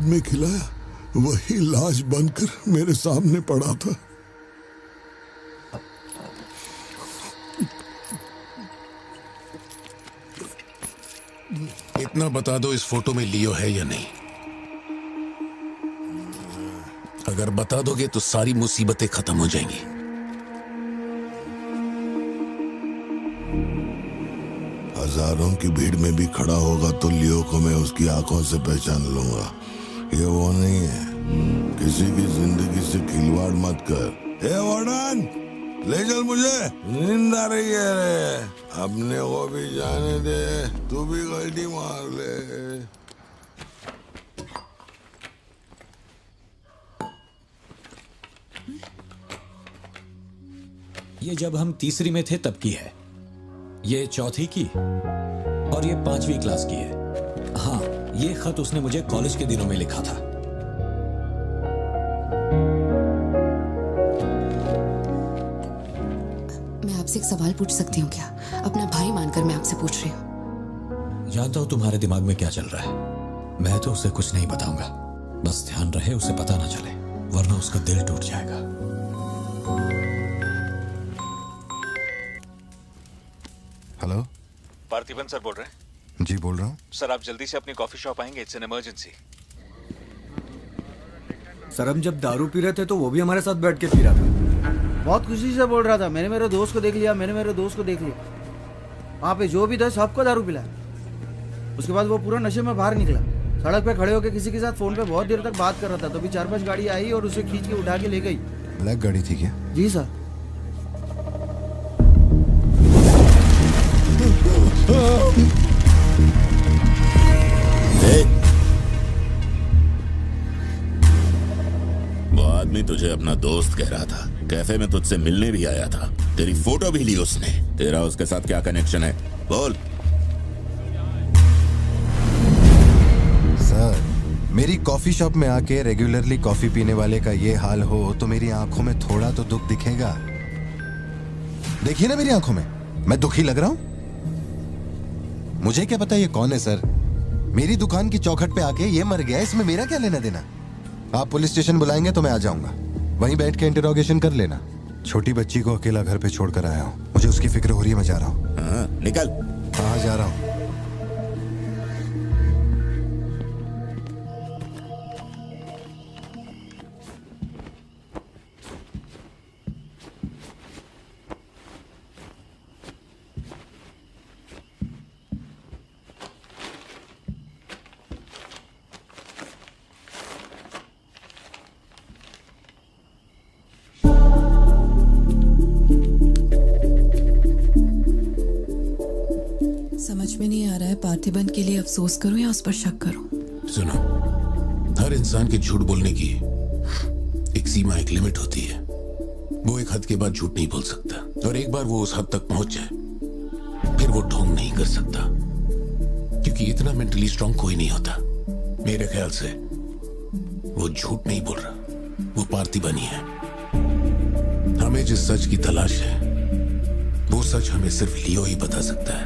में खिलाया वही लाश बनकर मेरे सामने पड़ा था। इतना बता दो, इस फोटो में लियो है या नहीं? अगर बता दोगे तो सारी मुसीबतें खत्म हो जाएंगी। हजारों की भीड़ में भी खड़ा होगा तो लियो को मैं उसकी आंखों से पहचान लूंगा। ये वो नहीं है। किसी की जिंदगी से खिलवाड़ मत कर। ए वार्डन, ले चल मुझे, नींद आ रही है रे। अपने को भी जाने दे, तू भी गलती मार ले। ये जब हम तीसरी में थे तब की है, ये चौथी की और ये 5वीं क्लास की है। हाँ, ये खत उसने मुझे कॉलेज के दिनों में लिखा था। मैं आपसे एक सवाल पूछ सकती हूँ क्या? अपना भाई मानकर मैं आपसे पूछ रही हूँ। जानता हूं तुम्हारे दिमाग में क्या चल रहा है। मैं तो उसे कुछ नहीं बताऊंगा, बस ध्यान रहे उसे पता ना चले, वरना उसका दिल टूट जाएगा। हेलो, पार्थिबन सर बोल रहे हैं? जी बोल रहा हूँ। सर आप जल्दी से अपनी कॉफी शॉप आएंगे, इट्स एन इमरजेंसी। सर हम जब दारू पी रहे थे तो वो भी हमारे साथ बैठ के पी रहा था। बहुत खुशी से बोल रहा था, मैंने मेरे दोस्त को देख लिया, मैंने मेरे दोस्त को देख लिया। वहाँ पे जो भी था सबको दारू पिलाया। उसके बाद वो पूरा नशे में बाहर निकला, सड़क पे खड़े होकर किसी के साथ फोन पे बहुत देर तक बात कर रहा था। तभी 4-5 गाड़ी आई और उसे खींच के उठा के ले गई। ब्लैक गाड़ी थी क्या? जी सर। वो आदमी तुझे अपना दोस्त कह रहा था, कैफे में तुझसे मिलने भी आया था, तेरी फोटो भी ली उसने। तेरा उसके साथ क्या कनेक्शन है, बोल। सर, मेरी कॉफी शॉप में आके रेगुलरली कॉफी पीने वाले का ये हाल हो तो मेरी आंखों में थोड़ा तो दुख दिखेगा। देखिए ना मेरी आंखों में, मैं दुखी लग रहा हूं? मुझे क्या पता ये कौन है सर। मेरी दुकान की चौखट पे आके ये मर गया, इसमें मेरा क्या लेना देना। आप पुलिस स्टेशन बुलाएंगे तो मैं आ जाऊंगा, वहीं बैठ के इंटरोगेशन कर लेना। छोटी बच्ची को अकेला घर पे छोड़कर आया हूँ, मुझे उसकी फिक्र हो रही है, मैं जा रहा हूँ। निकल। हाँ जा रहा हूँ। समझ में नहीं आ रहा है पार्थिबन के लिए अफसोस करूं या उस पर शक करूं। सुनो, हर इंसान के झूठ बोलने की एक सीमा, एक लिमिट होती है। वो एक हद के बाद झूठ नहीं बोल सकता, और एक बार वो उस हद तक पहुंच जाए फिर वो ढोंग नहीं कर सकता, क्योंकि इतना मेंटली स्ट्रांग कोई नहीं होता। मेरे ख्याल से वो झूठ नहीं बोल रहा, वो पार्थिबन ही है। हमें जिस सच की तलाश है वो सच हमें सिर्फ लियो ही बता सकता है।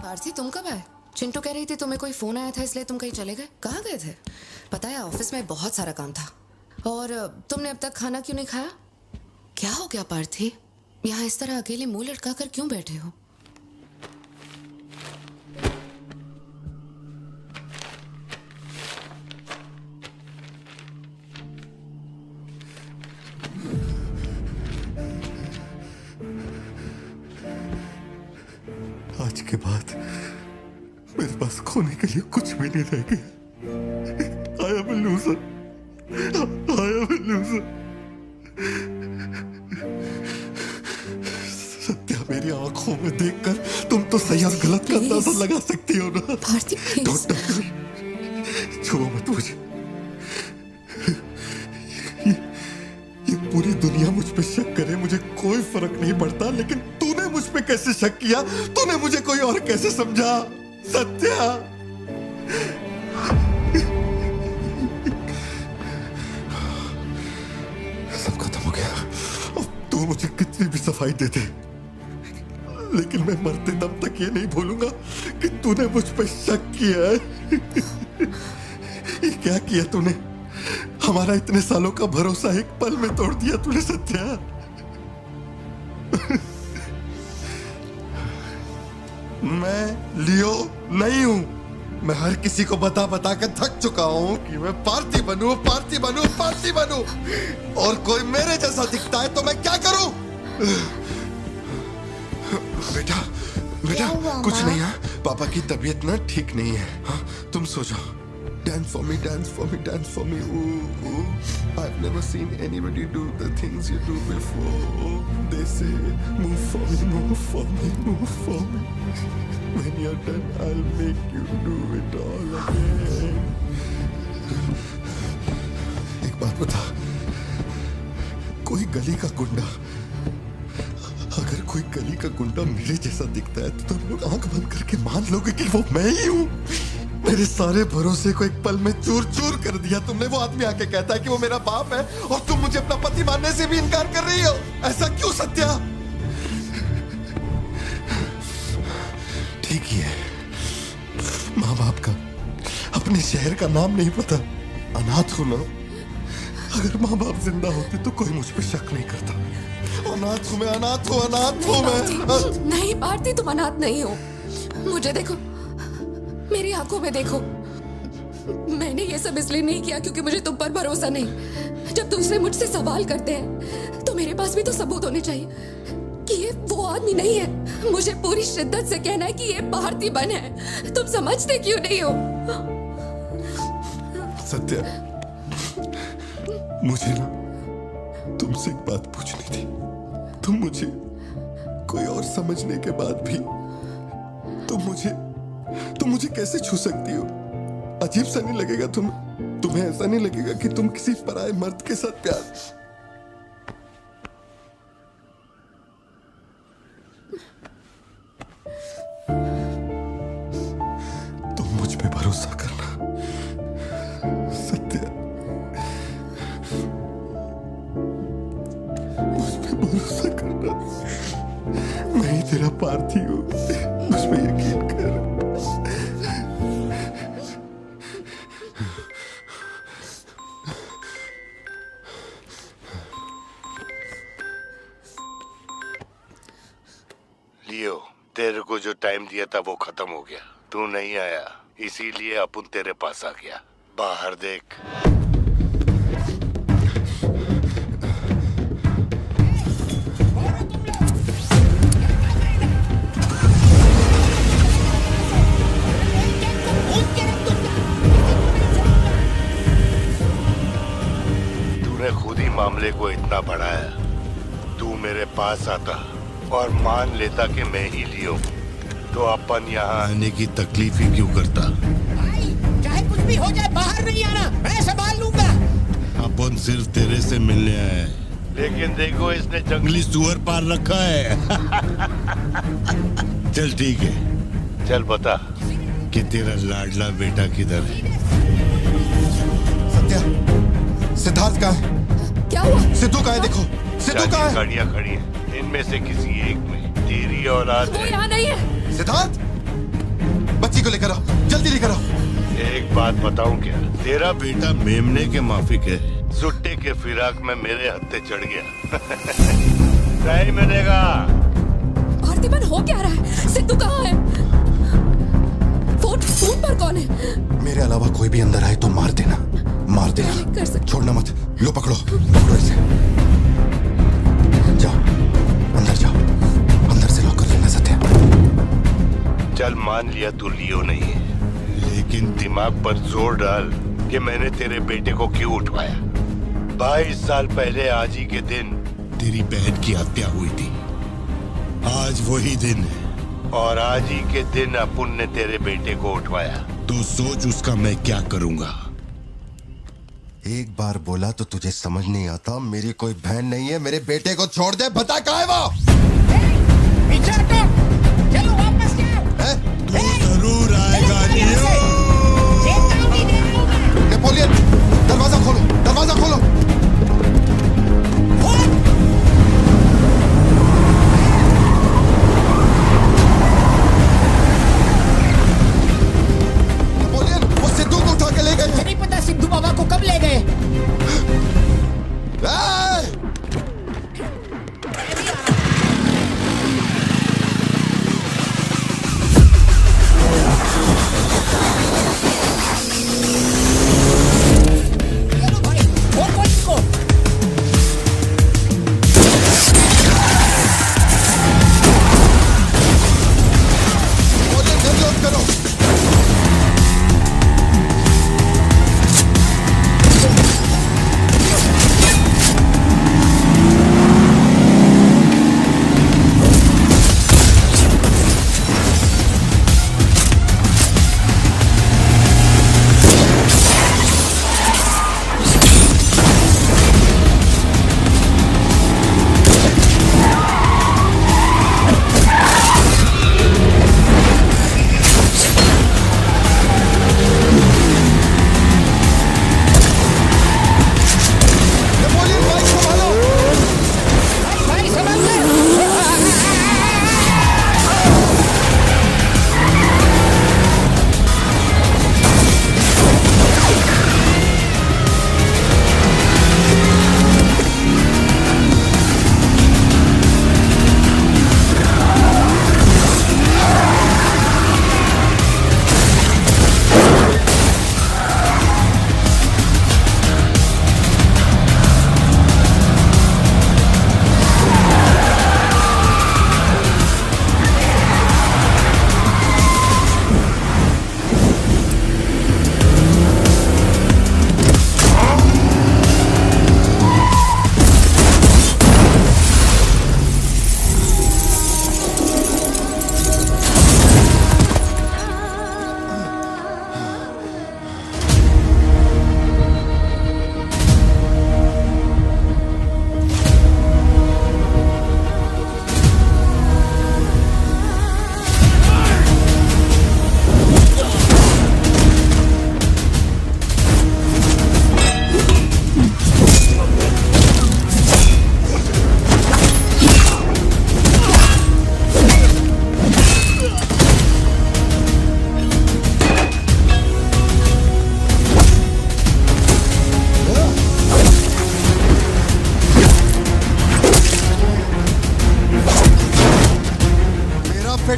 पार्थी, तुम कब आए? चिंटू कह रही थी तुम्हें कोई फोन आया था इसलिए तुम कहीं चले गए। कहाँ गए थे? पता है ऑफिस में बहुत सारा काम था। और तुमने अब तक खाना क्यों नहीं खाया? क्या हो गया पार्थी? यहाँ इस तरह अकेले मुंह लटका कर क्यों बैठे हो? आज के बाद मेरे पास खोने के लिए कुछ भी नहीं रह गया। I am a loser. I am a loser. Satya, मेरी आंखों में देखकर तुम तो सही और गलत का अंदाजा लगा सकती हो ना। Don't touch me. छुओ मत मुझे। ये पूरी दुनिया मुझ पे शक करे, मुझे कोई फर्क नहीं पड़ता, लेकिन तूने मुझ पे कैसे शक किया? तूने मुझे कोई और कैसे समझा? सत्या, सब खत्म हो गया। अब तू मुझे कितनी भी सफाई दे दे, लेकिन मैं मरते दम तक ये नहीं भूलूंगा कि तूने मुझ पे शक किया है। ये क्या किया तूने? हमारा इतने सालों का भरोसा एक पल में तोड़ दिया तूने सत्या। मैं लियो नहीं हूं। मैं हर किसी को बता बता के थक चुका हूं कि मैं पार्थी बनूं, पार्थी बनूं, पार्थी बनूं, और कोई मेरे जैसा दिखता है तो मैं क्या करूं? बेटा बेटा कुछ नहीं है, पापा की तबीयत ना ठीक नहीं है। हाँ तुम सो जाओ। Dance for me, dance for me, dance for me. Ooh, ooh. I've never seen anybody do the things you do before. They say, move for me, move for me, move for me. When you're done, I'll make you do it all again. एक बात बता, कोई गली का गुंडा, अगर कोई गली का गुंडा मेरे जैसा दिखता है तो तुम लोग आंख बंद करके मान लोगे कि वो मैं ही हूं। मेरे सारे भरोसे को एक पल में चूर चूर कर दिया तुमने। वो आदमी आके कहता है कि वो मेरा बाप है और तुम मुझे अपना पति मानने से भी इनकार कर रही हो। ऐसा क्यों सत्या? ठीक ही है, माँ बाप का अपने शहर का नाम नहीं पता, अनाथ हूं ना। अगर माँ बाप जिंदा होते तो कोई मुझ पे शक नहीं करता। अनाथ हूं मैं, अनाथ हूं, अनाथ हूं मैं। नहीं भारती, तुम अनाथ नहीं हो। मुझे देखो, मेरी आंखों में देखो। मैंने ये सब इसलिए नहीं किया क्योंकि मुझे तुम पर भरोसा नहीं। जब दूसरे मुझसे सवाल करते हैं तो मेरे पास भी तो सबूत होने चाहिए कि ये वो आदमी नहीं है। मुझे पूरी शिद्दत से कहना है कि ये पार्थिबन है। तुम समझते क्यों नहीं हो? सत्या, मुझे ना तुमसे एक बात पूछनी थी। तुम मुझे कोई और समझने के बाद भी तुम मुझे कैसे छू सकती हो? अजीब सा नहीं लगेगा तुम्हें ऐसा नहीं लगेगा कि तुम किसी पराये मर्द के साथ प्यार? तुम मुझ पे भरोसा करना सत्या, मुझ पे भरोसा करना। मैं ही तेरा पार्थी हूं, मुझ पे यकीन कर। लियो, तेरे को जो टाइम दिया था वो खत्म हो गया। तू नहीं आया, इसीलिए अपन तेरे पास आ गया। बाहर देख। तूने खुद ही मामले को इतना बढ़ाया। तू मेरे पास आता और मान लेता कि मैं ही लियो, तो अपन यहाँ आने की तकलीफ ही क्यों करता? भाई, चाहे कुछ भी हो जाए बाहर नहीं आना, मैं संभाल लूंगा। अपन सिर्फ तेरे से मिलने आए, लेकिन देखो इसने जंगली सुअर पाल रखा है। चल ठीक है, चल बता कि तेरा लाडला बेटा किधर है? सत्या, सिद्धार्थ कहाँ है? क्या हुआ? सिद्धू कहाँ है? देखो सिद्धू कहाँ है? गाड़ियाँ खड़ी हैं, इनमें से किसी एक में तेरी औलाद वो है। यहाँ नहीं है। सिद्धार्थ, बच्ची को लेकर आओ, जल्दी लेकर आओ। एक बात बताऊं क्या? तेरा बेटा मेमने के माफिक है। सुट्टे के फिराक में मेरे हत्थे चढ़ गया। नहीं मिलेगा। पार्थिबन हो क्या रहा है? सिद्धू कहाँ है? फोन पर कौन है? मेरे अलावा कोई भी अंदर आए तो मार देना, मार देना। छोड़ना मत। लो पकड़ो, पकड़ो इसे। जाओ अंदर जाओ, अंदर से लॉक कर लेना सत्या। चल मान लिया तू लियो नहीं है, लेकिन दिमाग पर जोर डाल कि मैंने तेरे बेटे को क्यों उठवाया। 22 साल पहले आज ही के दिन तेरी बहन की हत्या हुई थी। आज वही दिन है और आज ही के दिन अपुन ने तेरे बेटे को उठवाया। तो सोच उसका मैं क्या करूंगा। एक बार बोला तो तुझे समझ नहीं आता। मेरी कोई बहन नहीं है, मेरे बेटे को छोड़ दे। बता कहाँ है वो? पीछे हटो, चलो वापस जाओ। तू जरूर आएगा लियो। नेपोलियन, दरवाजा खोलो, दरवाजा खोलो।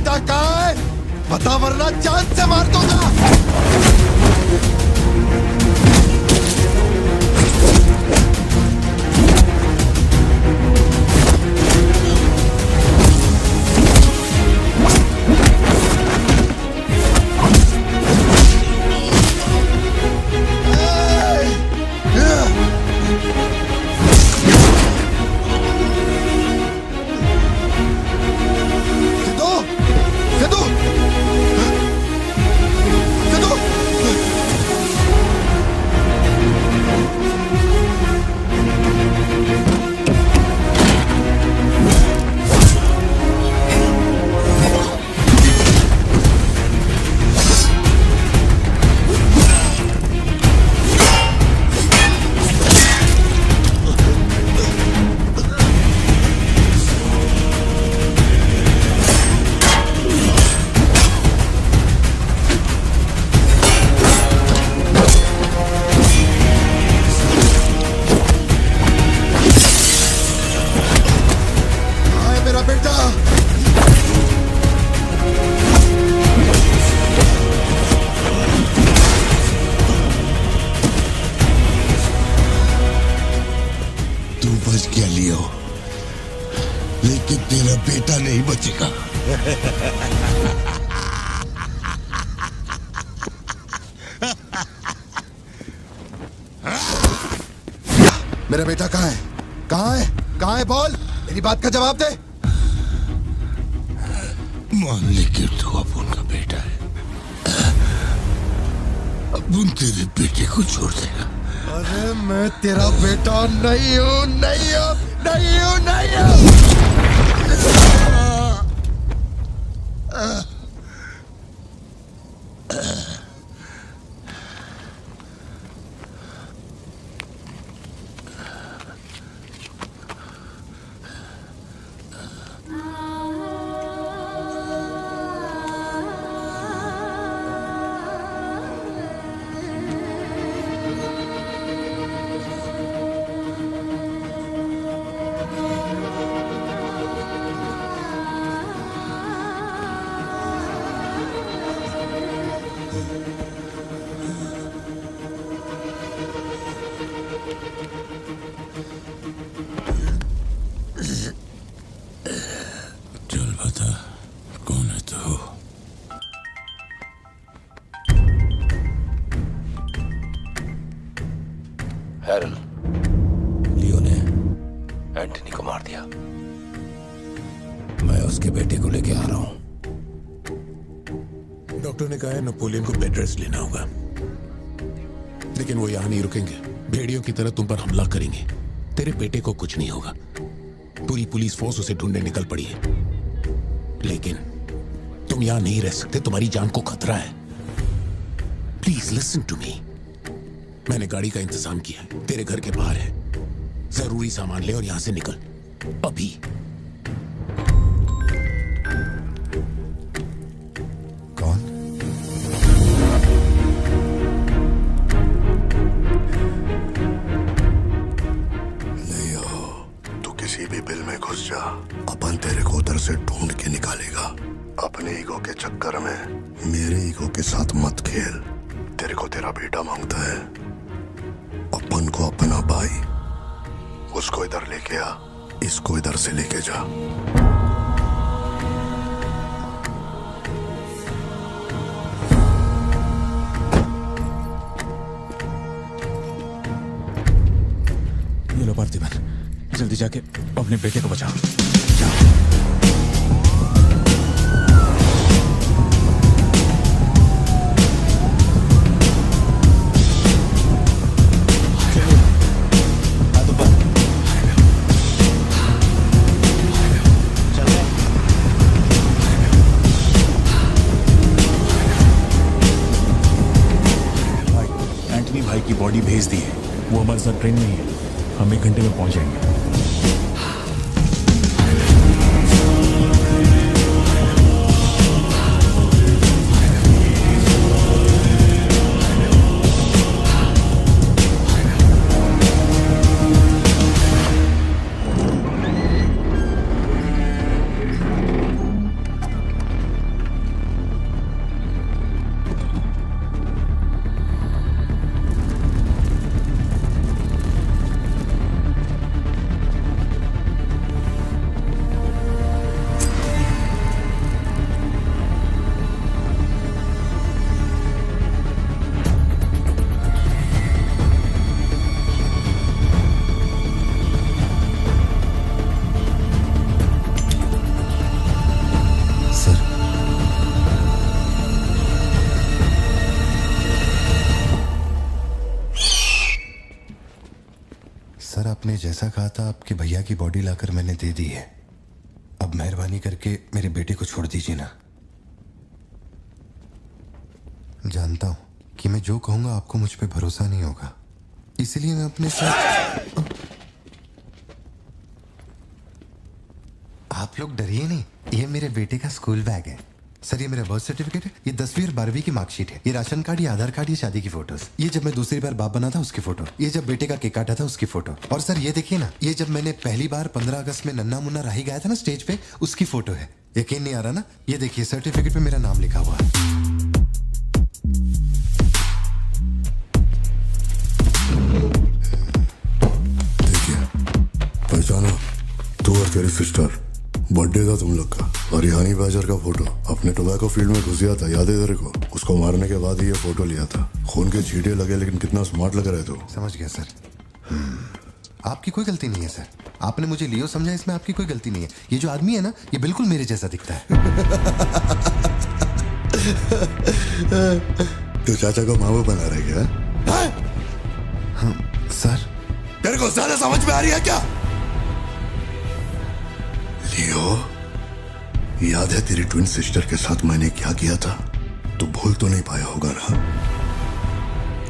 बेटा कहाँ है? बता वरना जान से मार दूंगा। मेरा बेटा कहाँ है? कहाँ है? कहाँ है? बोल, मेरी बात का जवाब दे। मान ले कि तू अब उनका बेटा है, अब उन तेरे बेटे को छोड़ देगा। अरे मैं तेरा बेटा नहीं हूँ, नहीं हूँ, नहीं हूँ, नहीं हूँ। लियो ने एंटनी को मार दिया। मैं उसके बेटे को लेके आ रहा हूं। डॉक्टर ने कहा है नेपोलियन को बेड रेस्ट लेना होगा, लेकिन वो यहां नहीं रुकेंगे। भेड़ियों की तरह तुम पर हमला करेंगे। तेरे बेटे को कुछ नहीं होगा। पूरी पुलिस फोर्स उसे ढूंढने निकल पड़ी है, लेकिन तुम यहां नहीं रह सकते। तुम्हारी जान को खतरा है। Please listen to me. मैंने गाड़ी का इंतजाम किया है, तेरे घर के बाहर है। जरूरी सामान ले और यहां से निकल अभी। कौन? लियो, तू किसी भी बिल में घुस जा, अपन तेरे को उधर से ढूंढ के निकालेगा। अपने ईगो के चक्कर में मेरे ईगो के साथ मत खेल। तेरे को तेरा बेटा मांगता है, अपन को अपना भाई। उसको इधर लेके आ, इसको इधर से लेके जा। ये लो पार्थिवन, जल्दी जाके अपने बेटे को बचाओ। भाई की बॉडी भेज दी है, वो हमारे साथ ट्रेन में ही है। हम 1 घंटे में पहुंच जाएंगे। आपने जैसा कहा था आपके भैया की बॉडी लाकर मैंने दे दी है। अब मेहरबानी करके मेरे बेटे को छोड़ दीजिए ना। जानता हूं कि मैं जो कहूंगा आपको मुझ पे भरोसा नहीं होगा, इसलिए मैं अपने साथ। आप लोग डरिए नहीं, ये मेरे बेटे का स्कूल बैग है। सर ये मेरा बर्थ सर्टिफिकेट है, ये 10वीं और 12वीं की मार्कशीट है, ये राशन कार्ड, ये आधार कार्ड, ये शादी की फोटोज, ये जब मैं दूसरी बार बाप बना था उसकी फोटो, ये जब बेटे का केक काटा था उसकी फोटो, और सर ये देखिए ना, ये जब मैंने पहली बार 15 अगस्त में नन्ना मुन्ना राही गाया था ना स्टेज पे, उसकी फोटो है। यकीन नहीं आ रहा ना? ये देखिए सर्टिफिकेट पे मेरा नाम लिखा हुआ है। पहचानो, तू और तेरी सिस्टर, बर्थडे था तुम लोग का, और ये हनी बैजर का फोटो अपने टोबैको फील्ड में घुस गया था, याद है तेरे को? उसको मारने के बाद ही ये फोटो लिया था। खून के छींटे लगे लेकिन कितना स्मार्ट लग रहे थे। समझ गया सर। आपकी कोई गलती नहीं है सर, आपने मुझे लियो समझा, इसमें आपकी कोई गलती नहीं है। ये जो आदमी है ना, ये बिल्कुल मेरे जैसा दिखता है। तो चाचा को माँ बना रहे क्या? सर तेरे को ज्यादा समझ में आ रही है क्या? लियो, याद है तेरी ट्विन सिस्टर के साथ मैंने क्या किया था? तू भूल तो नहीं पाया होगा ना?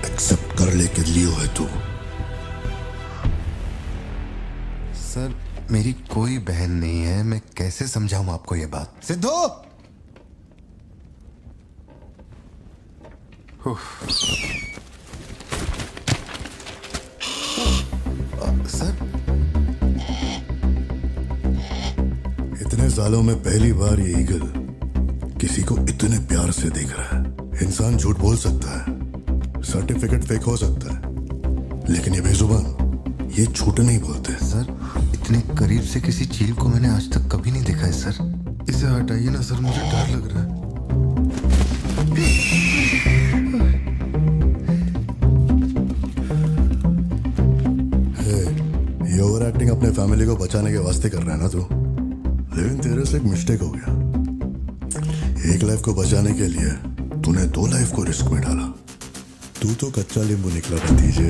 एक्सेप्ट कर ले कि लियो है तू। सर मेरी कोई बहन नहीं है, मैं कैसे समझाऊं आपको ये बात? सिद्धू! सर इतने सालों में पहली बार ये ईगल किसी को इतने प्यार से देख रहा है। इंसान झूठ बोल सकता है, सर्टिफिकेट फेक हो सकता है, लेकिन ये बेजुबान, ये झूठ नहीं बोलते। सर इतने करीब से किसी चील को मैंने आज तक कभी नहीं देखा है सर। इसे हटाइए ना सर, मुझे डर लग रहा है। ये ओवर एक्टिंग अपने फैमिली को बचाने के वास्ते कर रहा है ना तू, लेकिन तेरे से एक मिस्टेक हो गया। एक लाइफ को बचाने के लिए तूने 2 लाइफ को रिस्क में डाला। तू तो कच्चा नींबू निकला भतीजे।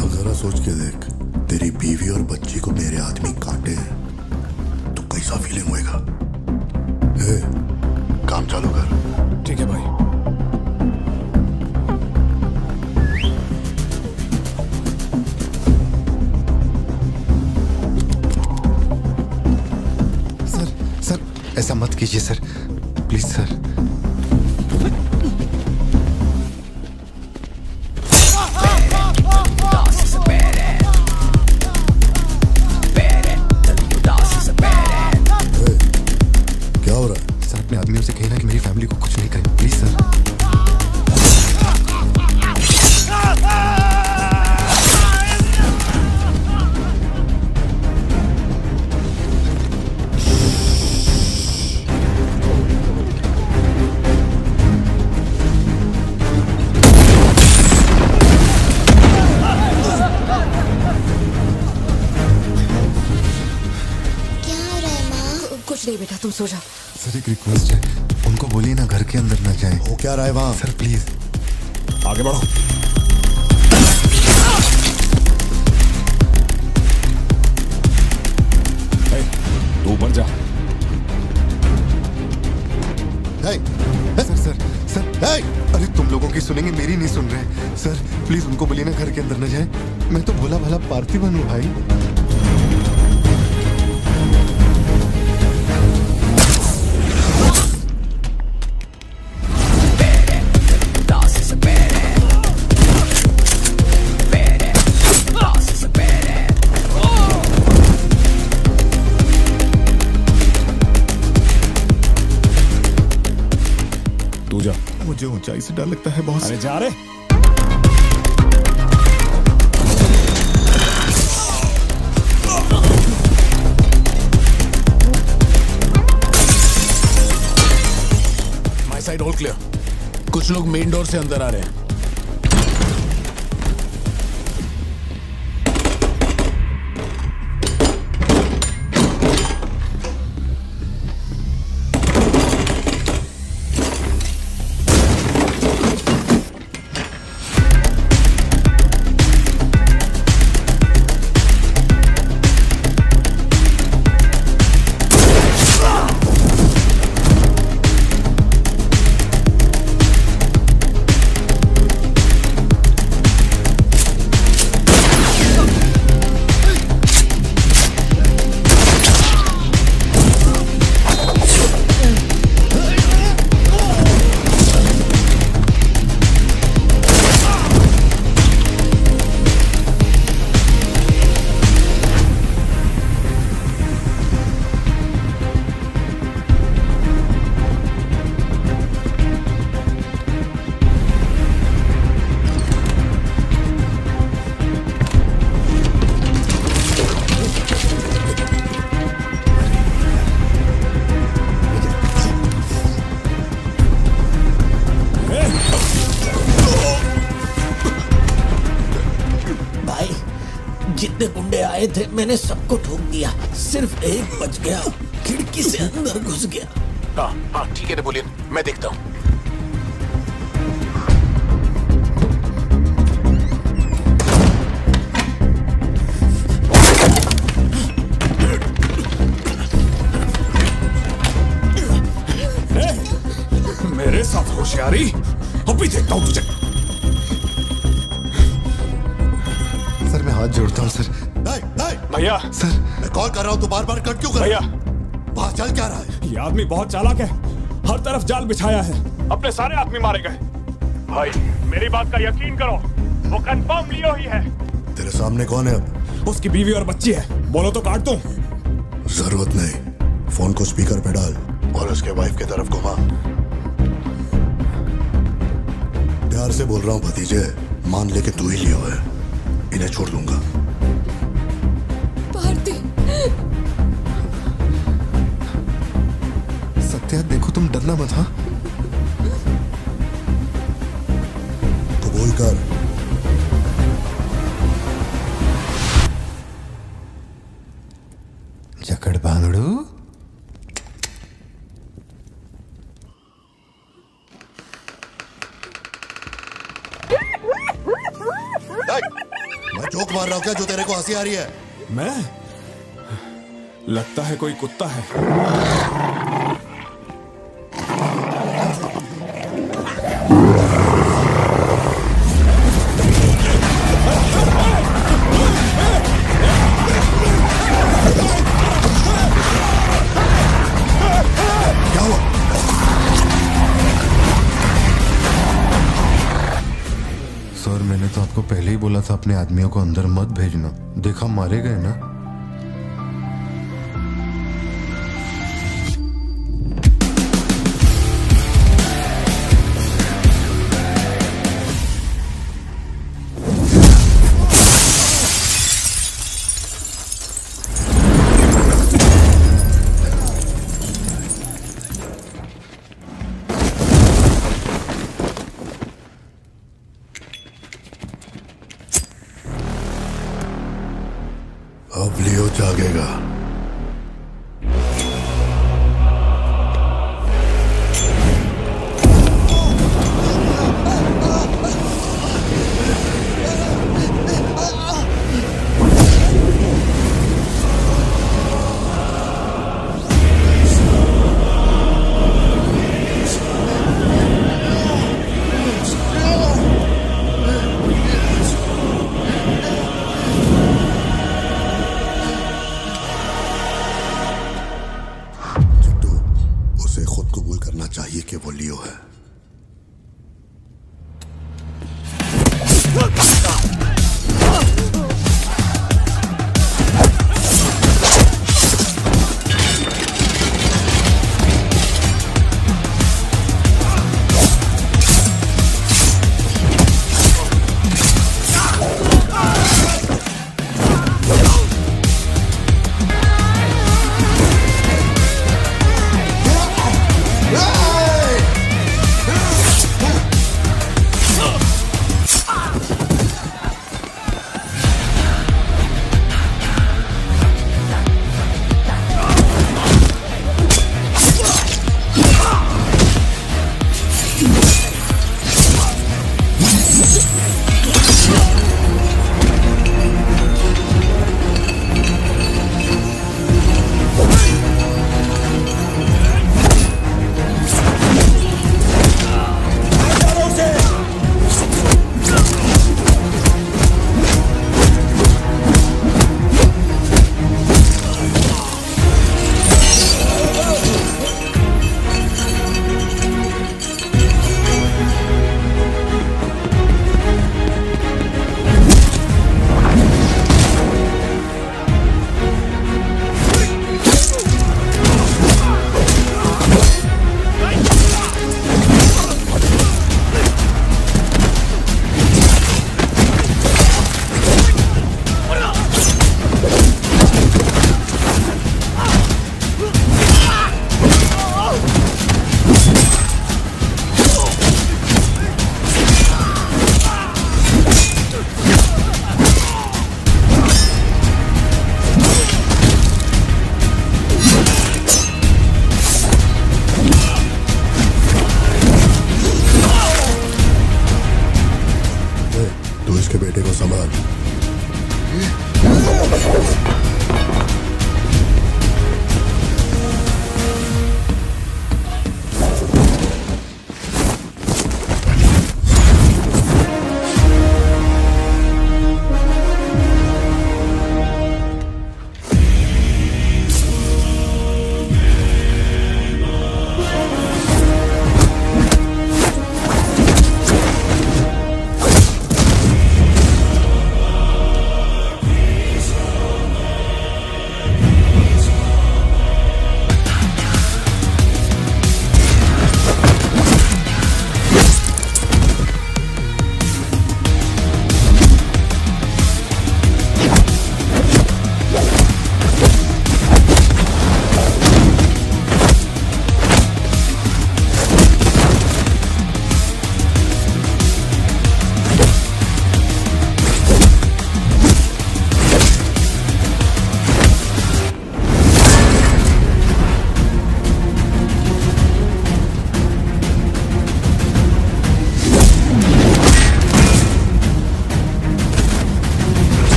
अब जरा सोच के देख, तेरी बीवी और बच्ची को मेरे आदमी काटे तो कैसा फीलिंग होएगा? काम चालू कर। ठीक है भाई। ऐसा मत कीजिए सर, प्लीज सर। क्या हो रहा है? सर अपने आदमियों से कहना कि मेरी फैमिली को कुछ नहीं करें, प्लीज सर। नहीं बेटा, तुम सो जाओ। सर एक रिक्वेस्ट है, उनको बोलिए ना घर के अंदर ना जाए। हो क्या रहा है वहां? सर प्लीज आगे बढ़ो। तू ऊपर जा। सर सर सर अरे तुम लोगों की सुनेंगे, मेरी नहीं सुन रहे। सर प्लीज उनको बोलिए ना घर के अंदर न जाए। मैं तो भोला भाला पार्थिवन हूँ भाई। मुझे ऊंचाई से डर लगता है बॉस। अरे जा रे। My side all clear. कुछ लोग मेन डोर से अंदर आ रहे हैं। आए थे, मैंने सबको ठोक दिया, सिर्फ एक बच गया, खिड़की से अंदर घुस गया। हाँ हाँ ठीक है नेपोलियन, मैं देखता हूँ। मेरे साथ होशियारी, अभी देखता हूँ तुझे। सर मैं हाथ जोड़ता हूँ सर। भैया सर मैं कॉल कर रहा हूँ तो बार बार कट क्यों कर भैया, बाहर चल क्या रहा है? ये आदमी बहुत चालाक है, हर तरफ जाल बिछाया है, अपने सारे आदमी मारे गए। भाई मेरी बात का यकीन करो, वो कंफर्म लियो ही है। तेरे सामने कौन है अब? उसकी बीवी और बच्ची है, बोलो तो काट दूं। जरूरत नहीं, फोन को स्पीकर पे डाल और उसके वाइफ की तरफ घुमा। प्यार से बोल रहा हूँ भतीजे, मान ले कि तू ही लियो है, इन्हें छोड़ दूंगा। भारती, सत्या देखो तुम डरना मत। हाँ तो बोल कर। जकड़ बांगड़ू, मैं जोक मार रहा हूँ क्या जो तेरे को हंसी आ रही है? मैं? लगता है कोई कुत्ता है। सर मैंने तो आपको पहले ही बोला था अपने आदमियों को अंदर मत भेजना, देखा मारे गए ना। अब लियो जागेगा। चाहिए कि वो लियो है।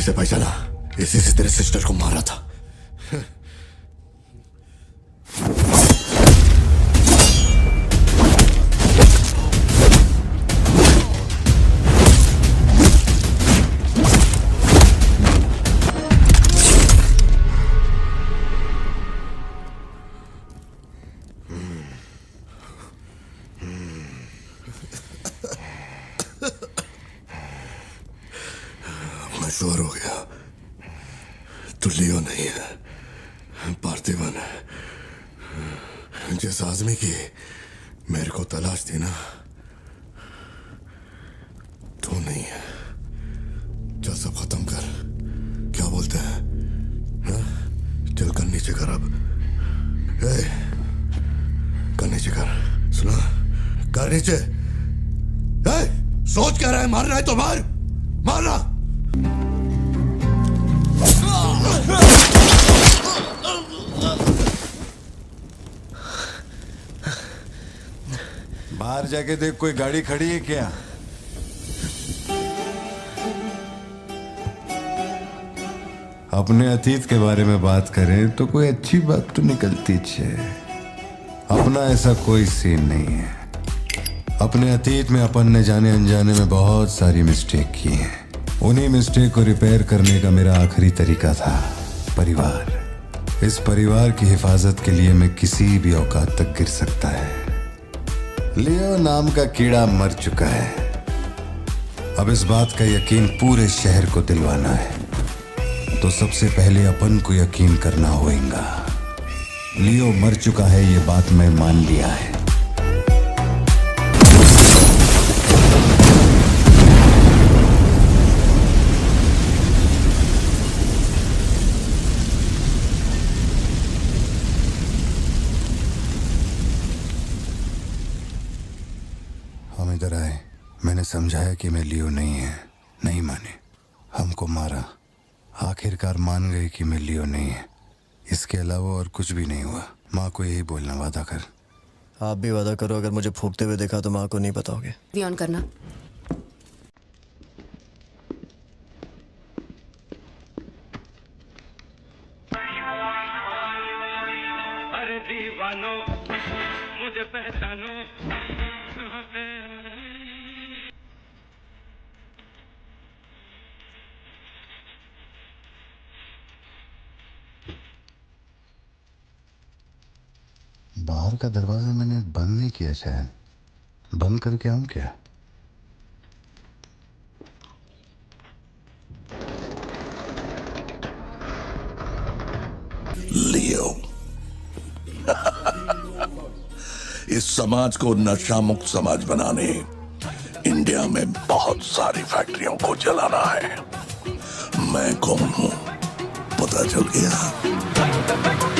इसे पहचाना, इसी से तेरे सिस्टर को मारा था। मैं श्योर हो गया, तू लियो नहीं है, पार्थिवन है। जिस आदमी की मेरे को तलाश थी ना, तू नहीं है। चल सब खत्म कर, क्या बोलते हैं? हाँ? चल कर नीचे कर अब। ए, कर नीचे कर, सुना? कर नीचे। ए, सोच क्या रहा है? मारना है तो मार, मारना। बाहर जाके देख, कोई गाड़ी खड़ी है क्या? अपने अतीत के बारे में बात करें तो कोई अच्छी बात तो निकलती है। अपना ऐसा कोई सीन नहीं है। अपने अतीत में अपन ने जाने अनजाने में बहुत सारी मिस्टेक की हैं। उन्हीं मिस्टेक को रिपेयर करने का मेरा आखिरी तरीका था परिवार। इस परिवार की हिफाजत के लिए मैं किसी भी औकात तक गिर सकता है। लियो नाम का कीड़ा मर चुका है। अब इस बात का यकीन पूरे शहर को दिलवाना है, तो सबसे पहले अपन को यकीन करना होगा। लियो मर चुका है, ये बात मैं मान लिया है। हम इधर आए, मैंने समझाया कि मैं लियो नहीं है, नहीं माने, हमको मारा। आखिरकार मान गए कि मैं लियो नहीं है। इसके अलावा और कुछ भी नहीं हुआ। माँ को यही बोलना, वादा कर। आप भी वादा करो, अगर मुझे फूकते हुए देखा तो माँ को नहीं बताओगे। ऑन करना। अरे दीवानो मुझे पहचानो। बाहर का दरवाजा मैंने बंद नहीं किया, शायद बंद करके आऊं क्या? लियो इस समाज को नशा मुक्त समाज बनाने इंडिया में बहुत सारी फैक्ट्रियों को जलाना है। मैं कौन हूं पता चल गया?